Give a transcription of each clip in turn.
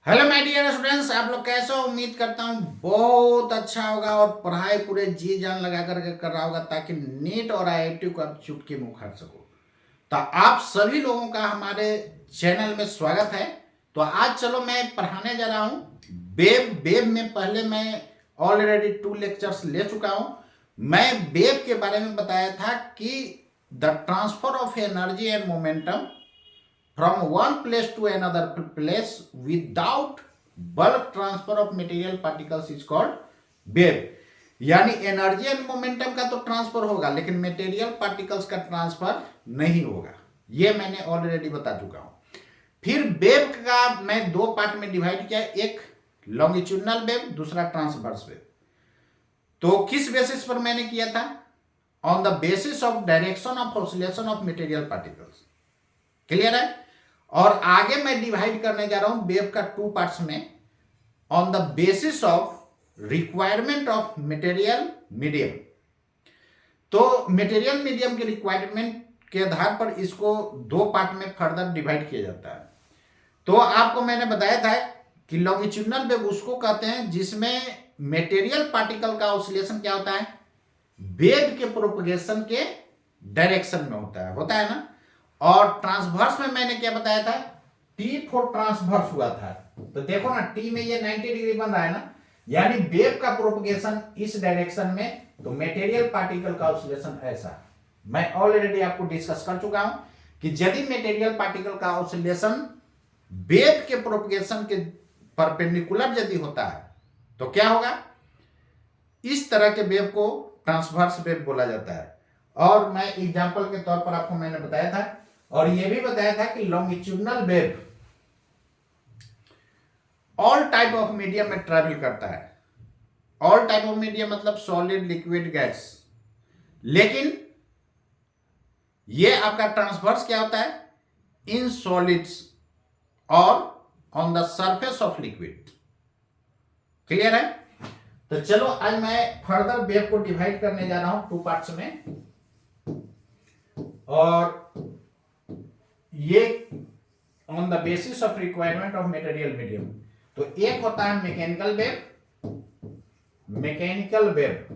Hello my dear students, आप लोग कैसे हो? उम्मीद करता हूँ बहुत अच्छा होगा और पढ़ाई पूरे जी जान लगा करके कर रहा होगा ताकि नीट और आईआईटी को आप चुटकी मुंह खाट सको। तो आप सभी लोगों का हमारे चैनल में स्वागत है। तो आज चलो मैं पढ़ाने जा रहा हूँ वेब में पहले मैं ऑलरेडी 2 लेक्चर्स ले चुका हूँ। मैं वेब के बारे में बताया था कि the transfer of energy and momentum from one place to another place without bulk transfer of material particles is called wave। यानी एनर्जी एंड मोमेंटम का तो ट्रांसफर होगा लेकिन मटेरियल पार्टिकल्स का ट्रांसफर नहीं होगा। ये मैंने ऑलरेडी बता चुका हूं। फिर वेव का मैं दो पार्ट में डिवाइड किया, एक लॉन्गिट्यूडनल वेव, दूसरा ट्रांसवर्स वेव। तो किस बेसिस पर मैंने किया था? On the basis of direction of oscillation of material particles. Clear है? और आगे मैं डिवाइड करने जा रहा हूं वेव का 2 पार्ट्स में, on the basis of requirement of material medium. तो मटेरियल मीडियम के रिक्वायरमेंट के आधार पर इसको 2 पार्ट में फर्दर डिवाइड किया जाता है। तो आपको मैंने बताया था कि लॉन्गिट्यूडनल वेव उसको कहते हैं जिसमें मटेरियल पार्टिकल का ऑसिलेशन क्या होता है? वेव के प्रोपगेशन के डायरेक्शन में होता है ना। और ट्रांसवर्स में मैंने क्या बताया था? टी फॉर ट्रांसवर्स हुआ था। तो देखो ना, टी में ये 90 डिग्री बन रहा है ना, यानी वेव का प्रोपगेशन इस डायरेक्शन में, तो मटेरियल पार्टिकल का ऑसिलेशन ऐसा। मैं ऑलरेडी आपको डिस्कस कर चुका हूं कि यदि मटेरियल पार्टिकल का ऑसिलेशन वेव के प्रोपगेशन के परपेंडिकुलर यदि होता है तो क्या होगा? इस तरह के वेव को ट्रांसवर्स वेव बोला जाता है। और मैं एग्जांपल के तौर पर आपको मैंने बताया था, और यह भी बताया था कि longitudinal wave all type of medium में ट्रैवल करता है। ऑल टाइप ऑफ मीडियम मतलब सॉलिड, लिक्विड, गैस। लेकिन यह आपका ट्रांसवर्स क्या होता है? इन सॉलिड्स और on the surface of liquid. Clear है? तो चलो आज मैं फर्दर वेव को डिवाइड करने जा रहा हूं 2 पार्ट्स में। और ये on the basis of requirement of material medium. तो एक होता है मैकेनिकल वेव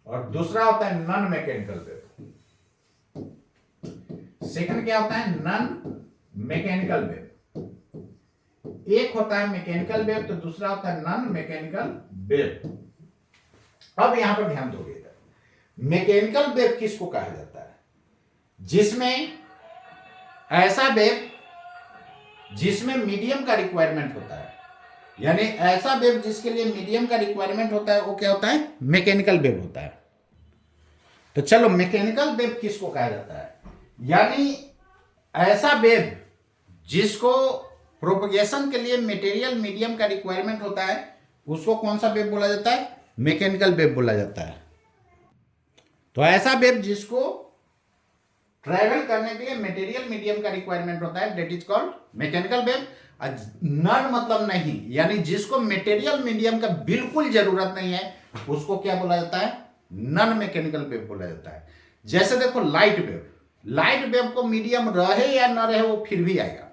और दूसरा होता है नॉन मैकेनिकल वेव। सेकंड क्या होता है? Non mechanical wave. एक होता है मैकेनिकल वेव तो दूसरा होता है नॉन मैकेनिकल वेव। अब यहां पर ध्यान दोगे, मैकेनिकल वेव किसको कहा जाता है? जिसमें ऐसा वेव जिसमें मीडियम का रिक्वायरमेंट होता है, यानी ऐसा वेव जिसके लिए मीडियम का रिक्वायरमेंट होता है वो क्या होता है? मैकेनिकल वेव होता है। तो चलो, मैकेनिकल वेव किसको कहा जाता है? यानी ऐसा वेव जिसको प्रोपगेशन के लिए मटेरियल मीडियम का रिक्वायरमेंट होता है उसको कौन सा वेव बोला जाता है? मैकेनिकल वेव बोला जाता है। तो ऐसा वेव जिसको ट्रैवल करने के लिए मटेरियल मीडियम का रिक्वायरमेंट होता है that is called mechanical wave. Non मतलब नहीं, यानी जिसको मटेरियल मीडियम का बिल्कुल जरूरत नहीं है उसको क्या बोला जाता है? नॉन मैकेनिकल वेव बोला जाता है। जैसे देखो, लाइट वेव को मीडियम रहे या ना रहे वो फिर भी आएगा।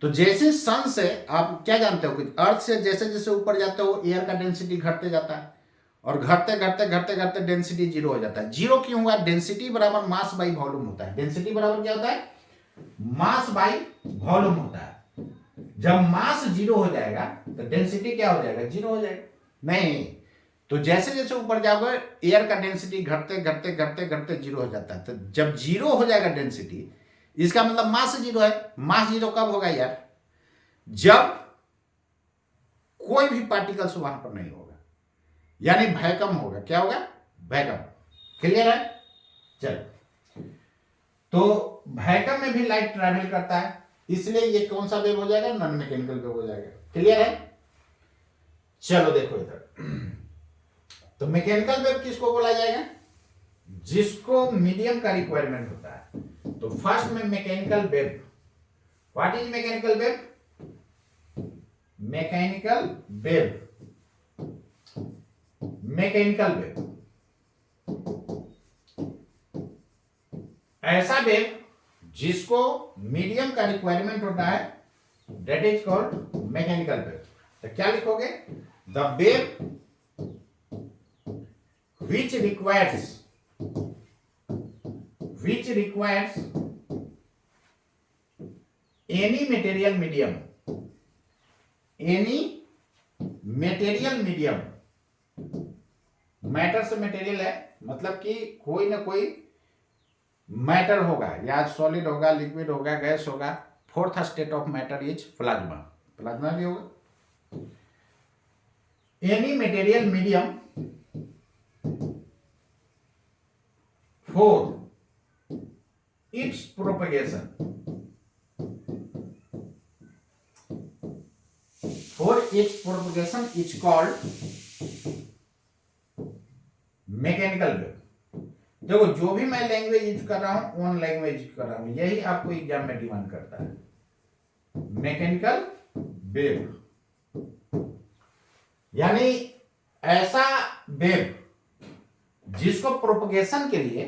तो जैसे सन से आप क्या जानते हो कि अर्थ से जैसे जैसे ऊपर जाते हो एयर का डेंसिटी घटते जाता है और घटते घटते घटते घटते डेंसिटी जीरो हो जाता है। जीरो क्यों हुआ? डेंसिटी बराबर मास बाई वॉल्यूम होता है। डेंसिटी बराबर क्या होता है? मास बाई वॉल्यूम होता है। जब मास जीरो हो जाएगा तो डेंसिटी क्या हो जाएगा? जीरो हो जाएगा। नहीं, तो जैसे जैसे ऊपर जाओगे एयर का डेंसिटी घटते घटते घटते घटते जीरो हो जाता है। तो जब जीरो हो जाएगा डेंसिटी, इसका मतलब मास जीरो है। मास जीरो कब होगा यार? जब कोई भी पार्टिकल्स वहां पर नहीं होगा, यानी वैक्यूम होगा। क्या होगा? वैक्यूम। क्लियर है? चलो, तो वैक्यूम में भी लाइट ट्रैवल करता है, इसलिए ये कौन सा वेव हो जाएगा? नॉन मैकेनिकल वेव हो जाएगा। क्लियर है? चलो देखो इधर, तो मैकेनिकल वेव किसको बोला जाएगा? जिसको मीडियम का रिक्वायरमेंट होता है। तो फर्स्ट में mechanical wave. What is mechanical wave? Mechanical wave ऐसा वेव जिसको मीडियम का रिक्वायरमेंट होता है that is called mechanical wave. तो क्या लिखोगे? The wave which requires any material medium, matter से मटेरियल है, मतलब कि कोई ना कोई मैटर होगा, या सॉलिड होगा, लिक्विड होगा, गैस होगा. Fourth state of matter is plasma. Plasma भी होगा. Any material medium for it's propagation is called mechanical wave. देखो, जो भी मैं लैंग्वेज यूज कर रहा हूं, ओन लैंग्वेज यूज कर रहा हूं, यही आपको एग्जाम में डिमांड करता है. मैकेनिकल वेव यानी ऐसा वेव जिसको प्रोपगेशन के लिए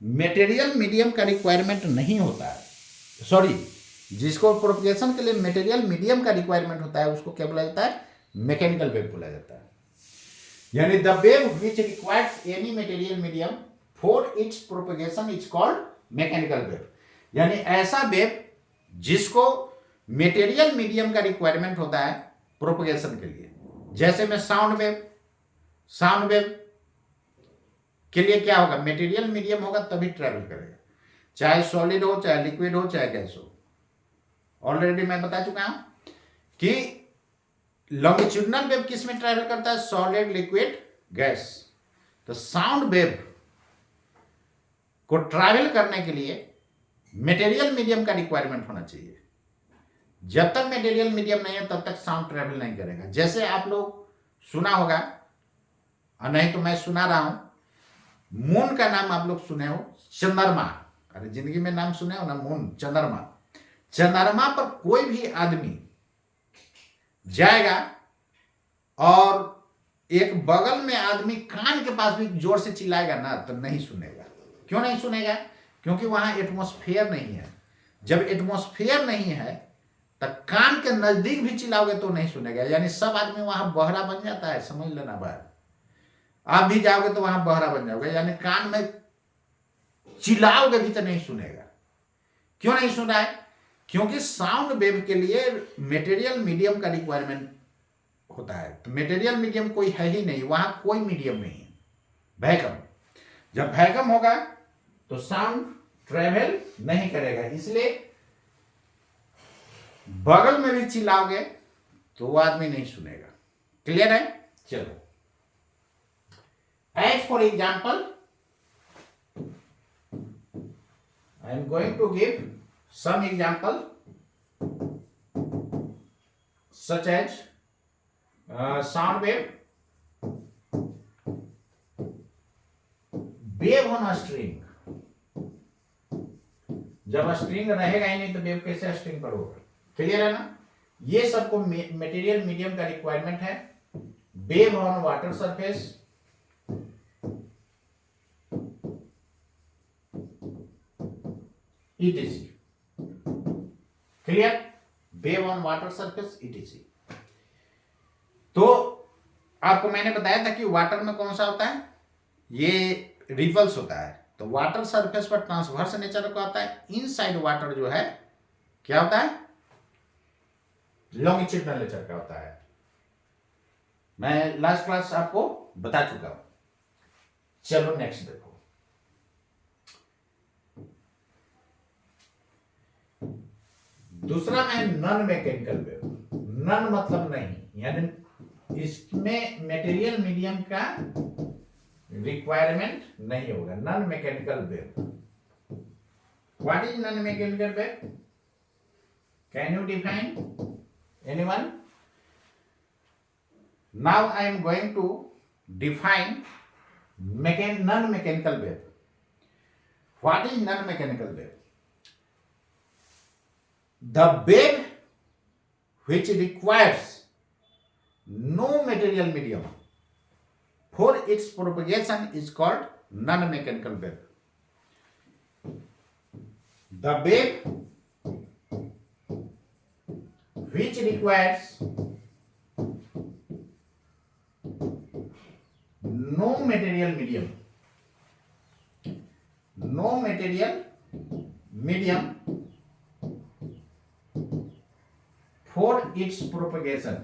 मटेरियल मीडियम का रिक्वायरमेंट नहीं होता है. सॉरी, जिसको प्रोपगेशन के लिए मटेरियल मीडियम का रिक्वायरमेंट होता है, उसको क्या बोला जाता है? मैकेनिकल वेव बोला जाता है. यानी the wave which requires any material medium for it's propagation is called mechanical wave. यानी ऐसा वेव जिसको मटेरियल मीडियम का रिक्वायरमेंट होता है प्रोपगेशन के लिए. जैसे में साउंड वेव के लिए क्या होगा? मटेरियल मीडियम होगा तभी ट्रेवल करेगा, चाहे सॉलिड हो, चाहे लिक्विड हो, चाहे गैस हो. ऑलरेडी मैं बता चुका हूं कि लॉन्गिट्यूडनल वेव किस में ट्रेवल करता है? Solid, liquid, gas. तो साउंड वेव को ट्रैवल करने के लिए मटेरियल मीडियम का रिक्वायरमेंट होना चाहिए. जब तक मटेरियल मीडियम नहीं है तब तक साउंड ट्रैवल नहीं करेगा. जैसे आप लोग सुना होगा, और नहीं तो मैं सुना रहा हूं, मून का नाम आप लोग सुने हो, चंद्रमा. अरे जिंदगी में नाम सुने हो ना, मून, चंद्रमा. चंद्रमा पर कोई भी आदमी जाएगा और एक बगल में आदमी कान के पास भी जोर से चिल्लाएगा ना, तो नहीं सुनेगा. क्यों नहीं सुनेगा? क्योंकि वहां एटमॉस्फेयर नहीं है. जब एटमॉस्फेयर नहीं है तो कान के नजदीक भी चिल्लाओगे तो नहीं सुनेगा. यानी सब आदमी वहां बहरा बन जाता है, समझ लेना बात. आप भी जाओगे तो वहां बहरा बन जाओगे, यानी कान में चिल्लाओगे भी तो नहीं सुनेगा. क्यों नहीं सुना है? क्योंकि साउंड वेव के लिए मटेरियल मीडियम का रिक्वायरमेंट होता है. तो मटेरियल मीडियम कोई है ही नहीं, वहां कोई मीडियम नहीं है, वैक्यूम. जब वैक्यूम होगा तो साउंड ट्रेवल नहीं करेगा. इसलिए बगल में भी चिल्लाओगे तो वो आदमी नहीं सुनेगा. क्लियर है? चलो, as for example I am going to give some example such as sound wave on a string. जब स्ट्रिंग रहेगा ही नहीं तो वेव कैसे स्ट्रिंग पर होगा? क्लियर है ना? ये सबको मटेरियल मीडियम का रिक्वायरमेंट है. Wave on water surface, etc. Clear? Wave on water surface, etc. तो आपको मैंने बताया था कि वाटर में कौन सा होता है? ये रिपल्स होता है. तो वाटर सरफेस पर ट्रांसवर्स नेचर का होता है. इनसाइड वाटर जो है क्या होता है? लॉन्गिट्यूडनल नेचर का होता है. मैं लास्ट क्लास आपको बता चुका हूं. चलो नेक्स्ट देखो. दूसरा है नॉन मैकेनिकल वेव. नॉन मतलब नहीं, यानी इसमें मटेरियल मीडियम का रिक्वायरमेंट नहीं होगा. Non mechanical wave. What is non mechanical wave? Can you define? Anyone? Now I am going to define non mechanical wave. What is non mechanical wave? The wave which requires no material medium for its propagation is called non-mechanical wave. The wave which requires no material medium for its propagation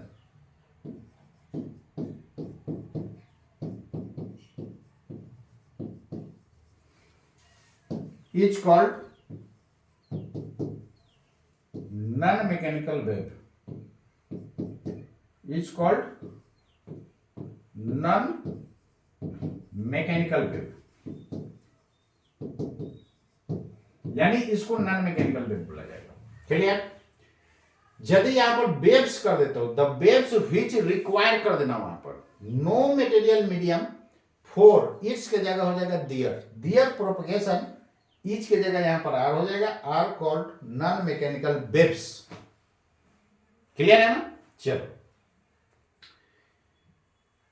is called non-mechanical wave. Is called non-mechanical wave, यानी इसको non mechanical wave बोला जाएगा। Clear? यदि यहां पर waves कर देते हो, द वेव्स व्हिच रिक्वायर कर देना वहां पर no material medium for, its के जगह हो जाएगा दियर प्रोपगेशन, इच के जगह यहां पर आर हो जाएगा, are called non mechanical waves. Clear है ना? चलो,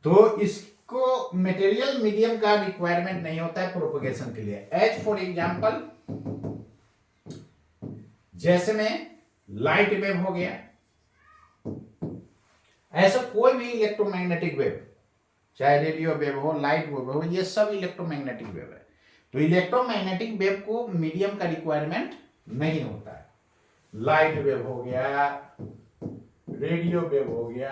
तो इसको मटेरियल मीडियम का रिक्वायरमेंट नहीं होता है प्रोपगेशन के लिए। एज फॉर एग्जांपल, जैसे में लाइट वेव हो गया, ऐसा कोई भी इलेक्ट्रोमैग्नेटिक वेव, चाहे रेडियो वेव हो, लाइट वेव हो, ये सब इलेक्ट्रोमैग्नेटिक वेव है। तो इलेक्ट्रोमैग्नेटिक वेव को मीडियम का रिक्वायरमेंट नहीं होता है। लाइट वेव हो गया, रेडियो वेव हो गया,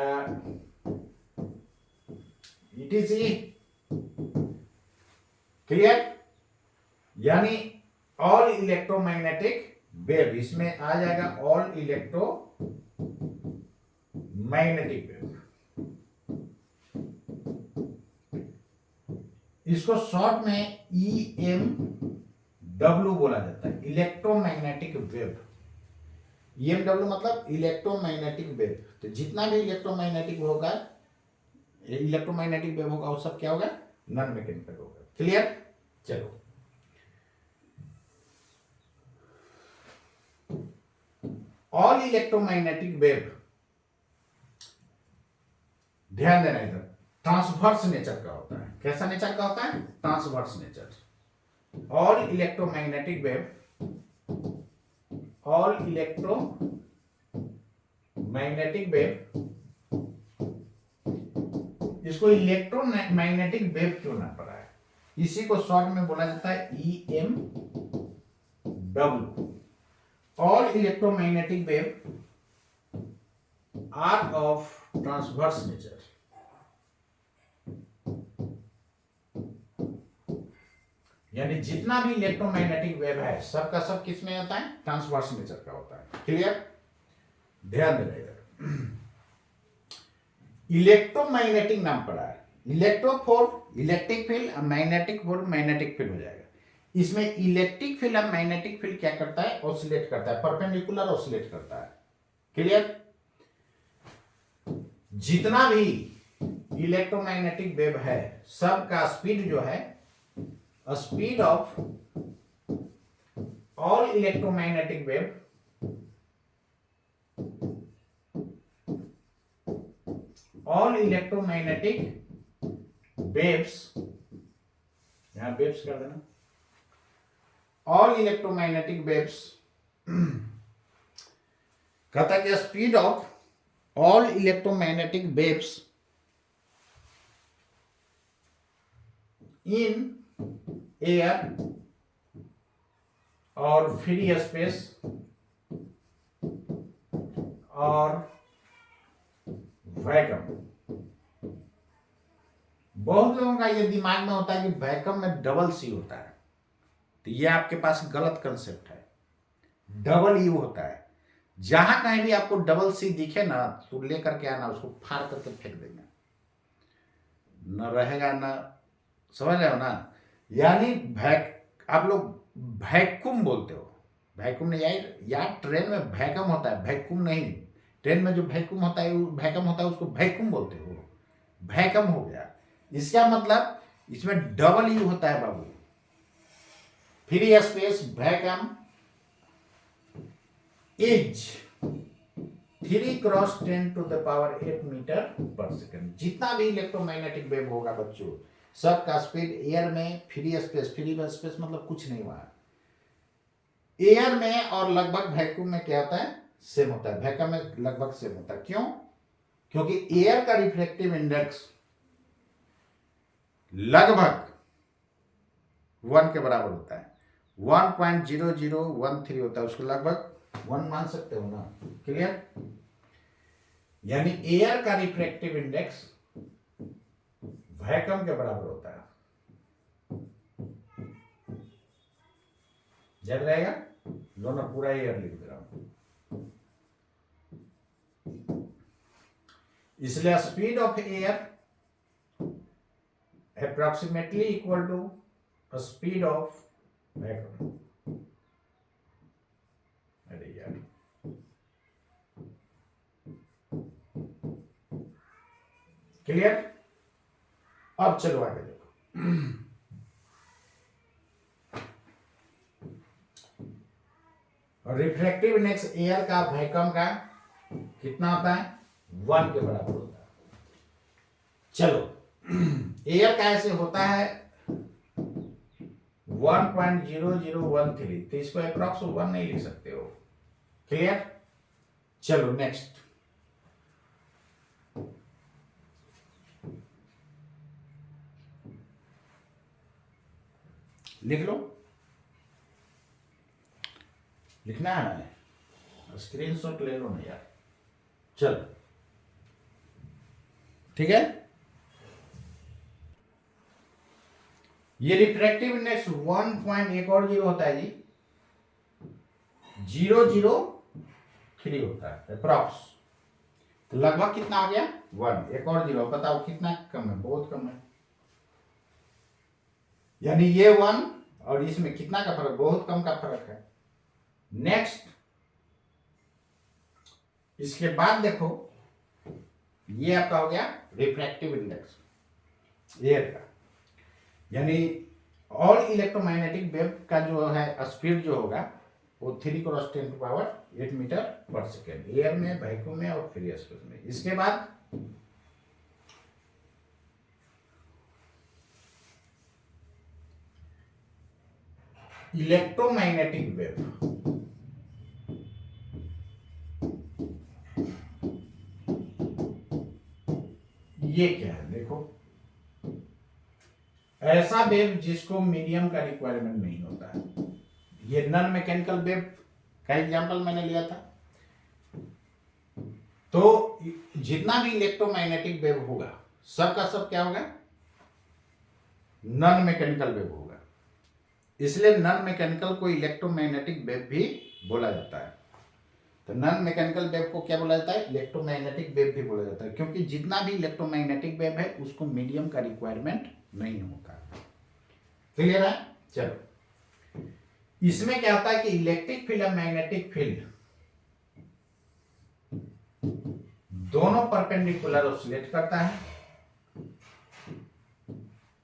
इटीसी। क्लियर? यानी ऑल इलेक्ट्रोमैग्नेटिक वेव, इसमें आ जाएगा ऑल इलेक्ट्रोमैग्नेटिक वेव। इसको शॉर्ट में EMW बोला जाता है, इलेक्ट्रोमैग्नेटिक वेव। EMW मतलब इलेक्ट्रोमैग्नेटिक वेव। तो जितना भी इलेक्ट्रोमैग्नेटिक होगा, इलेक्ट्रोमैग्नेटिक वेव होगा, वो सब क्या होगा? नॉन मैकेनिकल होगा। क्लियर? चलो, ऑल इलेक्ट्रोमैग्नेटिक वेव, ध्यान देना इधर, ट्रांसवर्स नेचर का होता है। कैसा नेचर का होता है? Transverse nature. All electromagnetic wave, all electromagnetic wave, इसको इलेक्ट्रोमैग्नेटिक वेव क्यों ना पड़ा है, इसी को शॉर्ट में बोला जाता है EMW। All electromagnetic wave are of transverse nature. यानी जितना भी इलेक्ट्रोमैग्नेटिक वेव है, सबका सब किस में होता है? ट्रांसवर्स नेचर का होता है। क्लियर? ध्यान देना इधर, इलेक्ट्रोमैग्नेटिक नाम पड़ा है। Electro for electric field, magnetic for magnetic field हो जाएगा। इसमें इलेक्ट्रिक फील्ड और मैग्नेटिक फील्ड क्या करता है? ऑसिलेट करता है, परपेंडिकुलर ऑसिलेट करता है। क्लियर? जितना भी इलेक्ट्रोमैग्नेटिक वेव है, सबका स्पीड जो है, speed of all electromagnetic wave all electromagnetic waves, यहां waves कर देना, all electromagnetic waves कहता है कि speed of all electromagnetic waves in air और फ्री स्पेस और वैक्यूम। बहुत लोगों का ये दिमाग में होता है कि वैक्यूम में डबल सी होता है, तो ये आपके पास गलत कंसेप्ट है। डबल यू होता है। जहां कहीं भी आपको डबल सी दिखे ना, तो लेकर के आना, उसको फाड़ करके फेंक देंगे, न रहेगा ना, समझ रहे हो ना? यानी आप लोग वैक्यूम बोलते हो, वैक्यूम नहीं यार ट्रेन में वैक्यूम होता है, वैक्यूम नहीं। ट्रेन में जो वैक्यूम होता है, उसको वैक्यूम बोलते हो, वैक्यूम हो गया। इसका मतलब इसमें डबल यू होता है बाबू। Free space vacuum is 3 × 10⁸ metre per second. जितना भी इलेक्ट्रोमैग्नेटिक वेव होगा बच्चों, सबका स्पीड एयर में, फ्री स्पेस मतलब कुछ नहीं हुआ, एयर में और लगभग वैक्यूम में क्या होता है? सेम होता है, वैक्यूम में लगभग सेम होता है। क्यों? क्योंकि एयर का रिफ्रैक्टिव इंडेक्स लगभग 1 के बराबर होता है, 1.0013 होता है, उसको लगभग 1 मान सकते हो ना। क्लियर? यानी एयर का रिफ्रैक्टिव इंडेक्स वैक्यूम के बराबर होता है। याद रहेगा? लो ना, पूरा एयर लिख दे रहा हूं। इसलिए speed of air approximately equal to speed of vacuum. अरे यार, क्लियर? अब चलो आगे देखो। रिफ्रैक्टिव इंडेक्स एयर का वैक्यूम का कितना होता है? 1 के बराबर होता है। चलो, एयर का ऐसे होता है 1.0013, तो इसको अप्रॉक्स 1 नहीं लिख सकते हो। क्लियर? चलो नेक्स्ट, लिख लो, लिखना है मैंने, स्क्रीनशॉट ले लो ना यार। चलो ठीक है, ये रिफ्रैक्टिव इंडेक्स 1.1 और 0 होता है जी, 003 होता है अप्रॉक्स। तो लगभग कितना आ गया? 1। एक और 0, बताओ कितना कम है? बहुत कम है। यानी ये 1 और इसमें कितना का फर्क? बहुत कम का फर्क है। नेक्स्ट, इसके बाद देखो, ये आपका हो गया रिफ्रैक्टिव इंडेक्स एयर का। यानी ऑल इलेक्ट्रोमैग्नेटिक वेव का जो है स्पीड जो होगा वो 3 × 10⁸ मीटर पर सेकेंड, एयर में, वैक्यूम में और फ्री स्पेस में। इसके बाद इलेक्ट्रोमैग्नेटिक वेव, ये क्या है? देखो, ऐसा वेव जिसको मीडियम का रिक्वायरमेंट नहीं होता है। ये नॉन मैकेनिकल वेव का एग्जांपल मैंने लिया था। तो जितना भी इलेक्ट्रोमैग्नेटिक वेव होगा सब का सब क्या होगा? नॉन मैकेनिकल वेव होगा। इसलिए नॉन मैकेनिकल को इलेक्ट्रोमैग्नेटिक वेव भी बोला जाता है। तो नॉन मैकेनिकल वेव को क्या बोला जाता है? इलेक्ट्रोमैग्नेटिक वेव भी बोला जाता है, क्योंकि जितना भी इलेक्ट्रोमैग्नेटिक वेव है उसको मीडियम का रिक्वायरमेंट नहीं होता। क्लियर है? चलो, इसमें क्या होता है कि इलेक्ट्रिक फील्ड और मैग्नेटिक फील्ड दोनों परपेंडिकुलर ऑसिलेट करता है।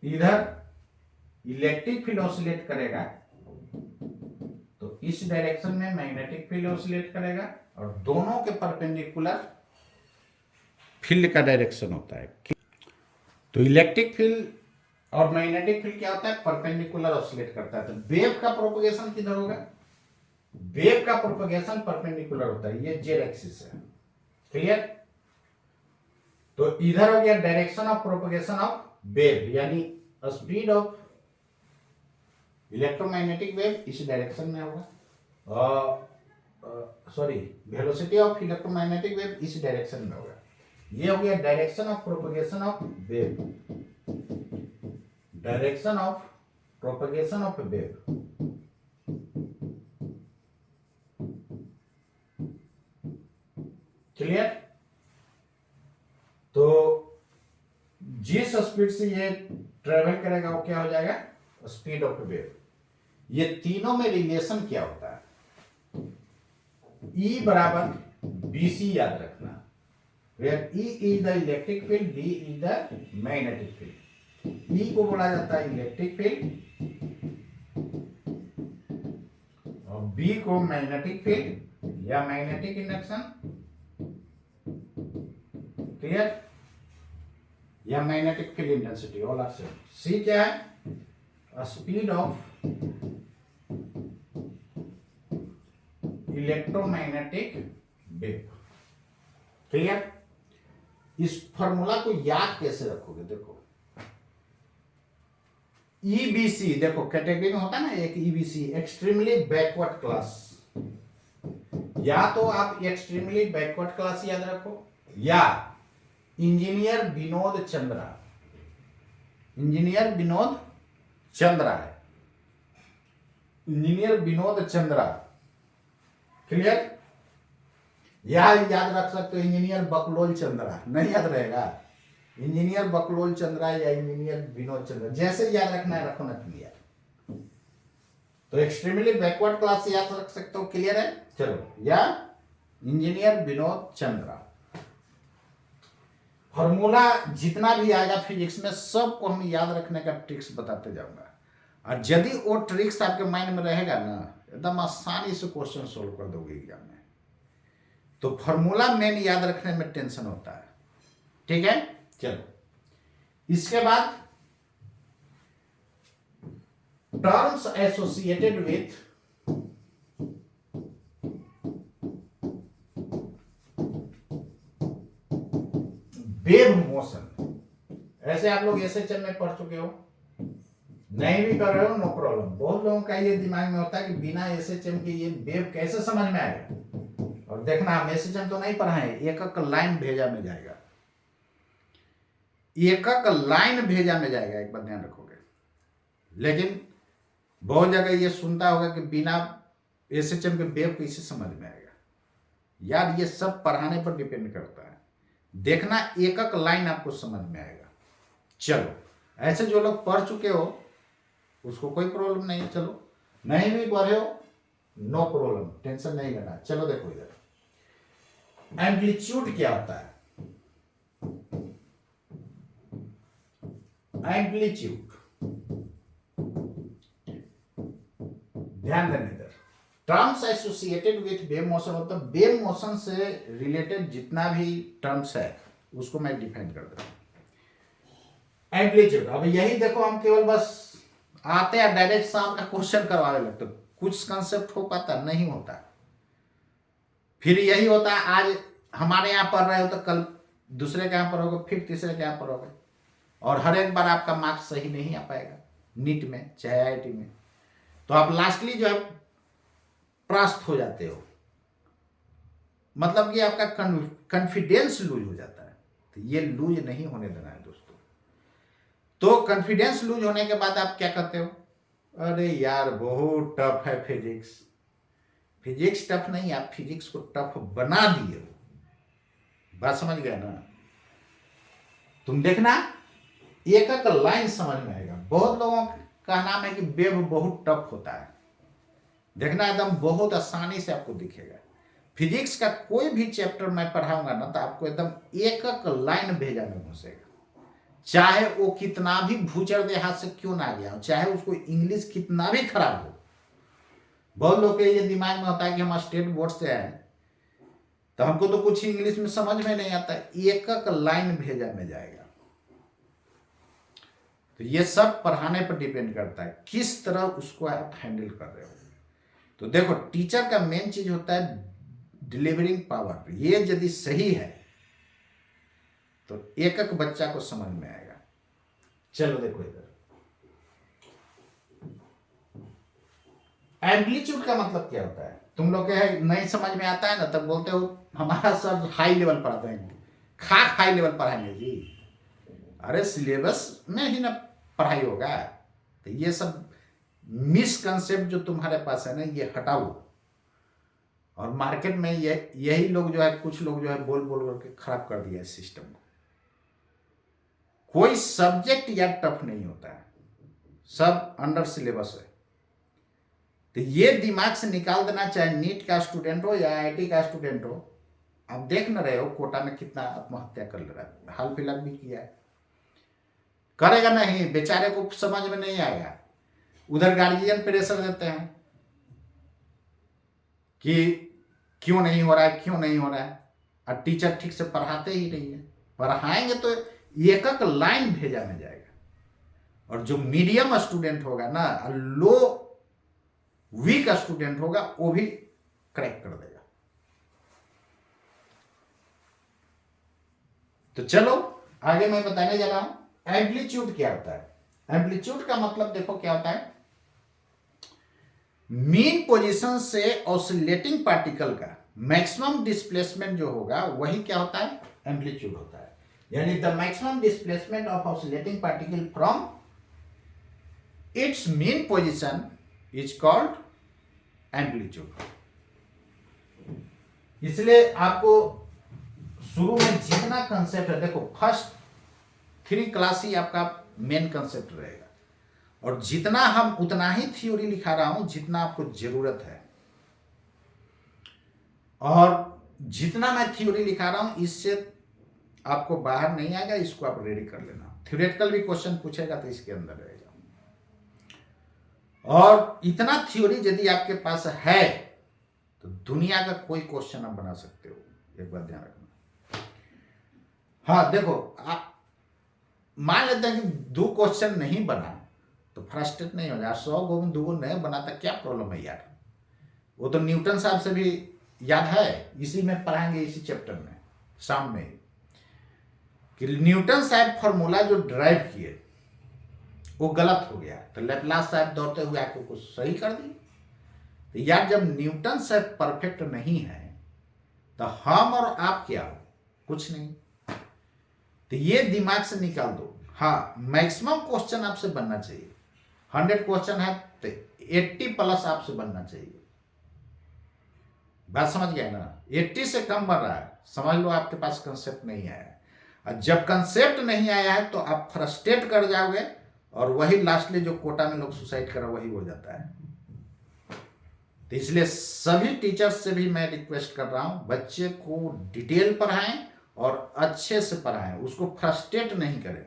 इधर इलेक्ट्रिक फील्ड ऑसिलेट करेगा तो इस डायरेक्शन में मैग्नेटिक फील्ड ऑसिलेट करेगा, और दोनों के परपेंडिकुलर फील्ड का डायरेक्शन होता है। तो इलेक्ट्रिक फील्ड और मैग्नेटिक फील्ड क्या होता है? परपेंडिकुलर ऑसिलेट करता है। तो वेव का प्रोपगेशन किधर होगा? वेव का प्रोपगेशन परपेंडिकुलर होता है, ये जेड एक्सिस है। क्लियर? तो इधर हो गया direction of propagation of wave, यानी स्पीड ऑफ इलेक्ट्रोमैग्नेटिक वेव इस डायरेक्शन में होगा, sorry, velocity of electromagnetic wave इस डायरेक्शन में होगा। ये हो गया direction of propagation of wave, direction of propagation of wave. Clear? तो जिस स्पीड से ये ट्रेवल करेगा वो क्या हो जाएगा? Speed of wave. ये तीनों में रिलेशन क्या होता है? E बराबर BC याद रखना, where E is the electric field, B is the magnetic field. E को बोला जाता है इलेक्ट्रिक फील्ड और B को मैग्नेटिक फील्ड या मैग्नेटिक इंडक्शन। क्लियर? या magnetic field intensity, all are same. C क्या है? Speed of electromagnetic wave. Clear? इस फॉर्मूला को याद कैसे रखोगे? देखो ईबीसी, देखो कैटेगरी में होता है ना एक ईबीसी, एक्सट्रीमली बैकवर्ड क्लास। या तो आप एक्सट्रीमली बैकवर्ड क्लास याद रखो, या इंजीनियर विनोद चंद्रा। इंजीनियर विनोद चंद्रा है, इंजीनियर विनोद चंद्रा। क्लियर? या याद रख सकते हो इंजीनियर बकलोल चंद्रा, नहीं याद रहेगा? इंजीनियर बकलोल चंद्रा या इंजीनियर विनोद चंद्रा, जैसे याद रखना है रखो ना। क्लियर? तो एक्सट्रीमली बैकवर्ड क्लास से याद रख सकते हो। क्लियर है? चलो, या इंजीनियर विनोद चंद्रा। फॉर्मूला जितना भी आएगा फिजिक्स में सबको हम याद रखने का ट्रिक्स बताते जाऊंगा, और यदि वो ट्रिक्स आपके माइंड में रहेगा ना, एकदम आसानी से क्वेश्चन सोल्व कर दोगे एग्जाम में। तो फॉर्मूला मेन याद रखने में टेंशन होता है। ठीक है? चलो, इसके बाद terms associated with wave motion. ऐसे आप लोग एसएचएम में पढ़ चुके हो, नहीं भी कर रहे हो नो प्रॉब्लम। बहुत लोगों का ये दिमाग में होता है कि बिना एसएचएम के ये वेव कैसे समझ में आएगा। और देखना, हम एसएचएम तो नहीं पढ़ाए, एक एक लाइन भेजा में जाएगा, एक एक लाइन भेजा में जाएगा, एक बात ध्यान रखोगे। लेकिन बहुत जगह ये सुनता होगा कि बिना एसएचएम के वेव कैसे समझ में आएगा। यार ये सब पढ़ाने पर डिपेंड करता है। देखना, एक एक लाइन आपको समझ में आएगा। चलो, ऐसे जो लोग पढ़ चुके हो उसको कोई प्रॉब्लम नहीं है। चलो, नहीं भी पढ़े हो नो प्रॉब्लम, टेंशन नहीं लेना। चलो देखो इधर, एम्पलीट्यूड क्या होता है? एम्पलीट्यूड, ध्यान देना इधर। Terms associated with wave motion, मतलब वेव मोशन से रिलेटेड जितना भी टर्म्स है उसको मैं डिफाइन कर देता हूं। एम्पलीट्यूड, अब यही देखो, हम केवल बस आते हैं डायरेक्ट शाम का क्वेश्चन करवाने लगते, कुछ कंसेप्ट हो पाता नहीं होता। फिर यही होता है, आज हमारे यहाँ पढ़ रहे हो तो कल दूसरे के यहाँ पढ़ोगे, फिर तीसरे के यहाँ पढ़ोगे, और हर एक बार आपका मार्क्स सही नहीं आ पाएगा नीट में चाहे आईआईटी में। तो आप लास्टली जो है परास्त हो जाते हो, मतलब कि आपका कॉन्फिडेंस लूज हो जाता है। तो ये लूज नहीं होने देना है दोस्तों। तो कॉन्फिडेंस लूज होने के बाद आप क्या करते हो? अरे यार बहुत टफ है फिजिक्स। फिजिक्स टफ नहीं, आप फिजिक्स को टफ बना दिए हो। बात समझ गए ना? तुम देखना, एक एक लाइन समझ में आएगा। बहुत लोगों का नाम है कि वेव बहुत टफ होता है, देखना एकदम बहुत आसानी से आपको दिखेगा। फिजिक्स का कोई भी चैप्टर मैं पढ़ाऊंगा ना, तो आपको एकदम एक एक लाइन भेजा में घुसेगा, चाहे वो कितना भी भूचर देहात से क्यों ना गया हो, चाहे उसको इंग्लिश कितना भी खराब हो। बहुत लोग के ये दिमाग में होता है कि हम स्टेट बोर्ड से आए तो हमको तो कुछ इंग्लिश में समझ में नहीं आता, एक एक लाइन भेजा में जाएगा। तो ये सब पढ़ाने पर डिपेंड करता है किस तरह उसको आप हैंडल कर रहे हो। तो देखो, टीचर का मेन चीज होता है डिलीवरिंग पावर। ये यदि सही है तो एक एक बच्चा को समझ में आएगा। चलो देखो इधर, एम्पलीट्यूड का मतलब क्या होता है? तुम लोग के नहीं समझ में आता है ना, तब बोलते हो हमारा सर हाई लेवल पढ़ाते हैं। खाक हाई लेवल पढ़ाएंगे जी? अरे सिलेबस में ही ना पढ़ाई होगा। तो ये सब मिसकंसेप्ट जो तुम्हारे पास है ना, ये हटाओ। और मार्केट में यही लोग जो है, कुछ लोग जो है बोल बोल करके खराब कर दिया है सिस्टम को। कोई सब्जेक्ट या टफ नहीं होता है, सब अंडर सिलेबस है। तो ये दिमाग से निकाल देना, चाहे नीट का स्टूडेंट हो या आईआईटी का स्टूडेंट हो। आप देख न रहे हो कोटा में कितना आत्महत्या कर ले रहा है, हाल फिलहाल भी किया है। करेगा नहीं, बेचारे को समझ में नहीं आएगा। उधर गार्जियन प्रेशर देते हैं कि क्यों नहीं हो रहा है, क्यों नहीं हो रहा है, और टीचर ठीक से पढ़ाते ही नहीं है। पढ़ाएंगे तो एक एक लाइन भेजा में जाएगा। और जो मीडियम स्टूडेंट होगा ना, लो वीक स्टूडेंट होगा, वो भी क्रैक कर देगा। तो चलो आगे मैं बताने जा रहा हूं एम्पलीट्यूड क्या होता है। एम्पलीट्यूड का मतलब देखो क्या होता है, मीन पोजीशन से ऑसिलेटिंग पार्टिकल का मैक्सिमम डिस्प्लेसमेंट जो होगा वही क्या होता है, एम्पलीट्यूड होता है। यानी the maximum displacement of oscillating particle from its mean position is called amplitude. इसलिए आपको शुरू में जितना कंसेप्ट है, देखो फर्स्ट 3 क्लास ही आपका मेन कंसेप्ट रहेगा, और जितना हम उतना ही थ्योरी लिखा रहा हूं जितना आपको जरूरत है, और जितना मैं थ्योरी लिखा रहा हूं इससे आपको बाहर नहीं आएगा, इसको आप रेडी कर लेना। थ्योरेटिकल भी क्वेश्चन पूछेगा तो इसके अंदर रहेगा, और इतना थ्योरी यदि आपके पास है तो दुनिया का कोई क्वेश्चन आप बना सकते हो, एक बात ध्यान रखना। हाँ देखो, आप मान लेते हैं कि 2 क्वेश्चन नहीं बना तो फ्रस्ट्रेट नहीं हो जाए, 100 गो में 2 गो नहीं बना तो क्या प्रॉब्लम है यार। वो तो न्यूटन साहब से भी याद है, इसी में पढ़ाएंगे, इसी चैप्टर में शाम में, कि न्यूटन साहब फॉर्मूला जो ड्राइव किए वो गलत हो गया, तो लैपलास साहब दौड़ते हुए आपको कुछ सही कर दी। तो यार जब न्यूटन साहब परफेक्ट नहीं है तो हम और आप क्या हो, कुछ नहीं। तो ये दिमाग से निकाल दो। हाँ, मैक्सिमम क्वेश्चन आपसे बनना चाहिए, 100 क्वेश्चन है तो 80 प्लस आपसे बनना चाहिए। बात समझ गए ना, 80 से कम बन रहा है, समझ लो आपके पास कंसेप्ट नहीं आया है। और जब कंसेप्ट नहीं आया है तो आप फ्रस्ट्रेट कर जाओगे, और वही लास्टली जो कोटा में लोग सुसाइड करा वही हो जाता है। तो इसलिए सभी टीचर्स से भी मैं रिक्वेस्ट कर रहा हूं, बच्चे को डिटेल पढ़ाएं और अच्छे से पढ़ाएं, उसको फ्रस्ट्रेट नहीं करें।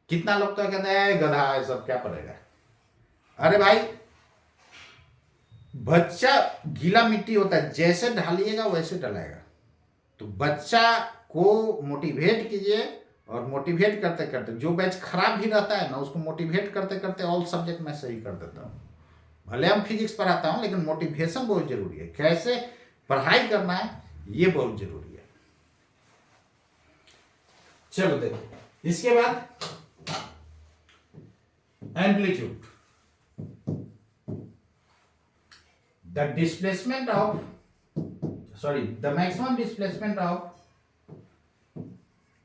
कितना लोग तो कहते हैं गधा है सब क्या पढ़ेगा। अरे भाई, बच्चा गीला मिट्टी होता है, जैसे ढालिएगा वैसे डलाएगा। तो बच्चा को मोटिवेट कीजिए, और मोटिवेट करते करते जो बैच खराब भी रहता है ना उसको मोटिवेट करते करते ऑल सब्जेक्ट में सही कर देता हूँ। भले हम फिजिक्स पढ़ाता हूँ लेकिन मोटिवेशन बहुत जरूरी है, कैसे पढ़ाई करना है ये बहुत जरूरी है। चलो देखो इसके बाद amplitude, the displacement of the maximum displacement of,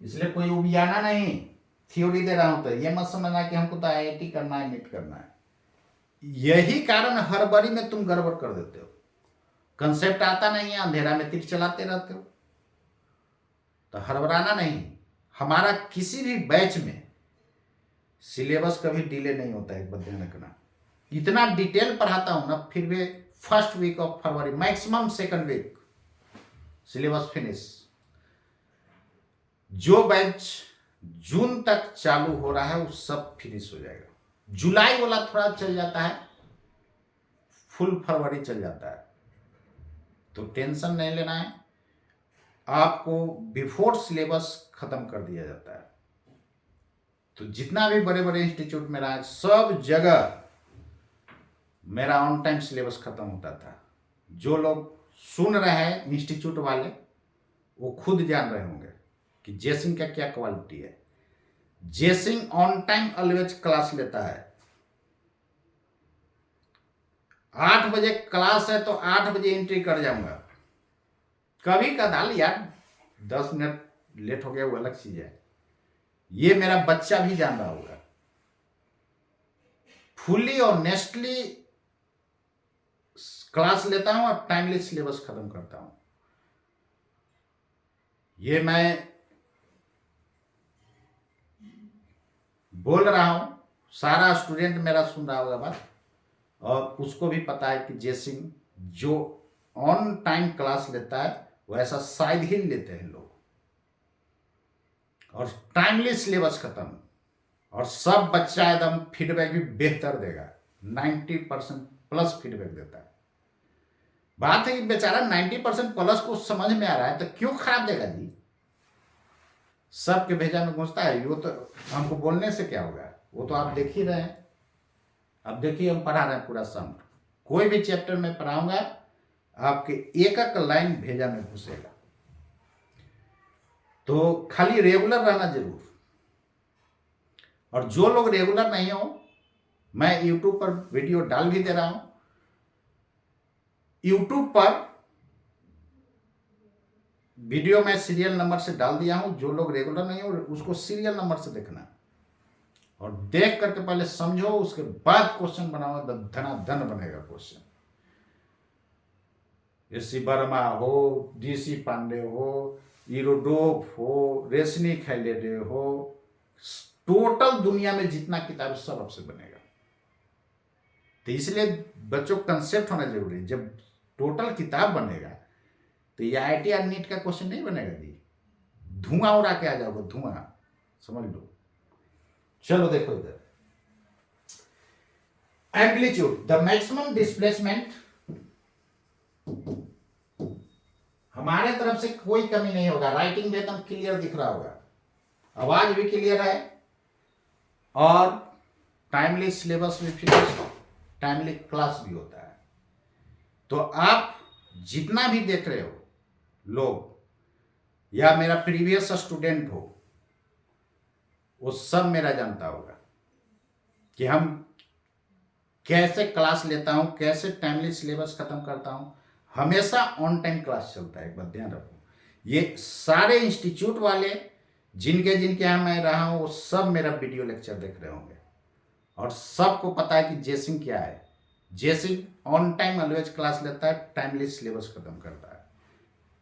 इसलिए कोई उबियाना नहीं, थ्योरी दे रहा हूं तो ये मत समझना कि हमको तो आईआईटी करना है, नीट करना है। यही कारण हर बारी में तुम गड़बड़ कर देते हो, कंसेप्ट आता नहीं है, अंधेरा में तीर चलाते रहते हो। तो हड़बड़ाना नहीं, हमारा किसी भी बैच में सिलेबस कभी डिले नहीं होता है, एक बात ध्यान रखना। इतना डिटेल पढ़ाता हूं ना, फिर भी first week of February maximum second week syllabus finish. जो बैच जून तक चालू हो रहा है वो सब फिनिश हो जाएगा। जुलाई वाला थोड़ा चल जाता है, फुल फरवरी चल जाता है, तो टेंशन नहीं लेना है, आपको बिफोर सिलेबस खत्म कर दिया जाता है। तो जितना भी बड़े बड़े इंस्टीट्यूट में रहा है सब जगह मेरा ऑन टाइम सिलेबस खत्म होता था। जो लोग सुन रहे हैं इंस्टीट्यूट वाले वो खुद जान रहे होंगे कि जेसिंग का क्या क्वालिटी है। जेसिंग ऑन टाइम ऑलवेज क्लास लेता है। 8 बजे क्लास है तो 8 बजे एंट्री कर जाऊंगा। कभी कदाल यार 10 मिनट लेट हो गया वो अलग चीज है, ये मेरा बच्चा भी जान रहा होगा। फुल्ली और नेस्टली क्लास लेता हूं और टाइमली सिलेबस खत्म करता हूं। ये मैं बोल रहा हूं, सारा स्टूडेंट मेरा सुन रहा होगा बात, और उसको भी पता है कि जेसिंग जो ऑन टाइम क्लास लेता है वैसा शायद ही लेते हैं लोग, और टाइमली सिलेबस खत्म, और सब बच्चा एकदम फीडबैक भी बेहतर देगा, 90% प्लस फीडबैक देता है। बात है कि बेचारा 90% प्लस को समझ में आ रहा है तो क्यों खराब देगा जी। सबके भेजा में घुसता है, वो तो हमको बोलने से क्या होगा, वो तो आप देख ही रहे हैं। अब देखिए हम पढ़ा रहे हैं पूरा सम, कोई भी चैप्टर में पढ़ाऊंगा आपके एक एक लाइन भेजा में घुसेगा। तो खाली रेगुलर रहना जरूर। और जो लोग रेगुलर नहीं हो, मैं यूट्यूब पर वीडियो डाल भी दे रहा हूं। यूट्यूब पर वीडियो मैं सीरियल नंबर से डाल दिया हूं। जो लोग रेगुलर नहीं हो उसको सीरियल नंबर से देखना और देख करके पहले समझो, उसके बाद क्वेश्चन बनाओ। धनाधन बनेगा क्वेश्चन। एस.सी. वर्मा हो, डी.सी. पांडे हो, इरोडोफ हो, रेशनी खैलेडे हो, टोटल दुनिया में जितना किताब है सब आपसे बनेगा। तो इसलिए बच्चों कंसेप्ट होना जरूरी है। जब टोटल किताब बनेगा तो ये IIT और नीट का क्वेश्चन नहीं बनेगा जी। धुआं उड़ा के आ जाओगे, धुआं, समझ लो। चलो देखो इधर, एम्पलीट्यूड, द मैक्सिमम डिस्प्लेसमेंट। हमारे तरफ से कोई कमी नहीं होगा, राइटिंग भी एकदम क्लियर दिख रहा होगा, आवाज भी क्लियर है और टाइमली सिलेबस भी फिनिश, टाइमली क्लास भी होता है। तो आप जितना भी देख रहे हो लोग या मेरा प्रीवियस स्टूडेंट हो, वो सब मेरा जानता होगा कि हम कैसे क्लास लेता हूं, कैसे टाइमली सिलेबस खत्म करता हूं। हमेशा ऑन टाइम क्लास चलता है, एक बात ध्यान रखो। ये सारे इंस्टीट्यूट वाले जिनके जिनके यहां मैं रहा हूं वो सब मेरा वीडियो लेक्चर देख रहे होंगे और सबको पता है कि जेसिंग क्या है। जेसिंग ऑन टाइम ऑलवेज क्लास लेता है, टाइमली सिलेबस खत्म करता है।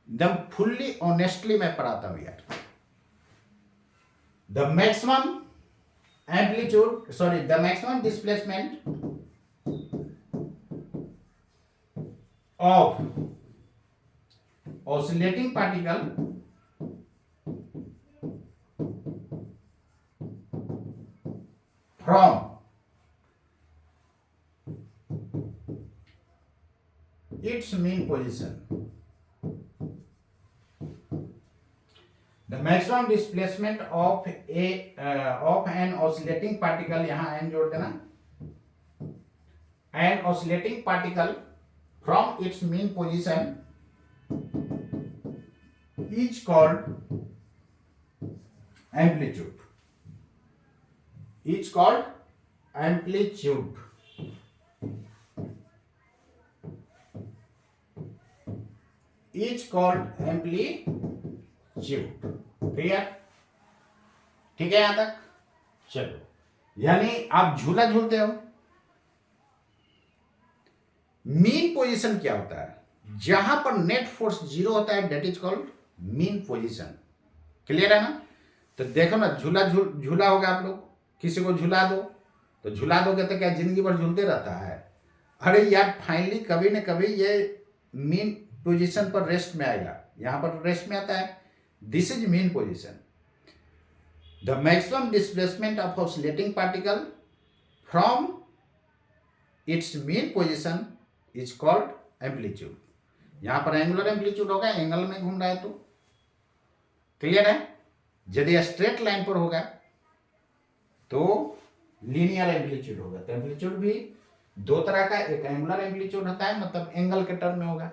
एकदम फुल्ली ऑनेस्टली मैं पढ़ाता हूं यार। The maximum amplitude, sorry, the maximum displacement of oscillating particle from its mean position, the maximum displacement of an oscillating particle, यहां n जोड़ देना, an oscillating particle from its mean position is called amplitude. Is called amplitude. Is called amplitude. Clear? ठीक है यहां तक? चलो, यानी आप झूला झूलते हो। मीन पोजीशन क्या होता है? जहां पर नेट फोर्स 0 होता है, that is called mean position. Clear है ना? तो देखो ना, झूला होगा, आप लोग किसी को झूला दो तो झूला दोगे तो क्या जिंदगी भर झूलते रहता है? अरे यार, फाइनली कभी न कभी ये मीन पोजीशन पर रेस्ट में आएगा। यहां पर रेस्ट में आता है, this is mean position. The maximum displacement of oscillating particle from its mean position is called amplitude. यहां पर एंगुलर एम्पलीट्यूड होगा, एंगल में घूम रहा है तो। क्लियर है? यदि स्ट्रेट लाइन पर होगा तो लीनियर एम्पलीट्यूड होगा। तो एम्पलीट्यूड भी दो तरह का, एक एंगुलर एम्पलीट्यूड होता है, मतलब एंगल के टर्म में होगा,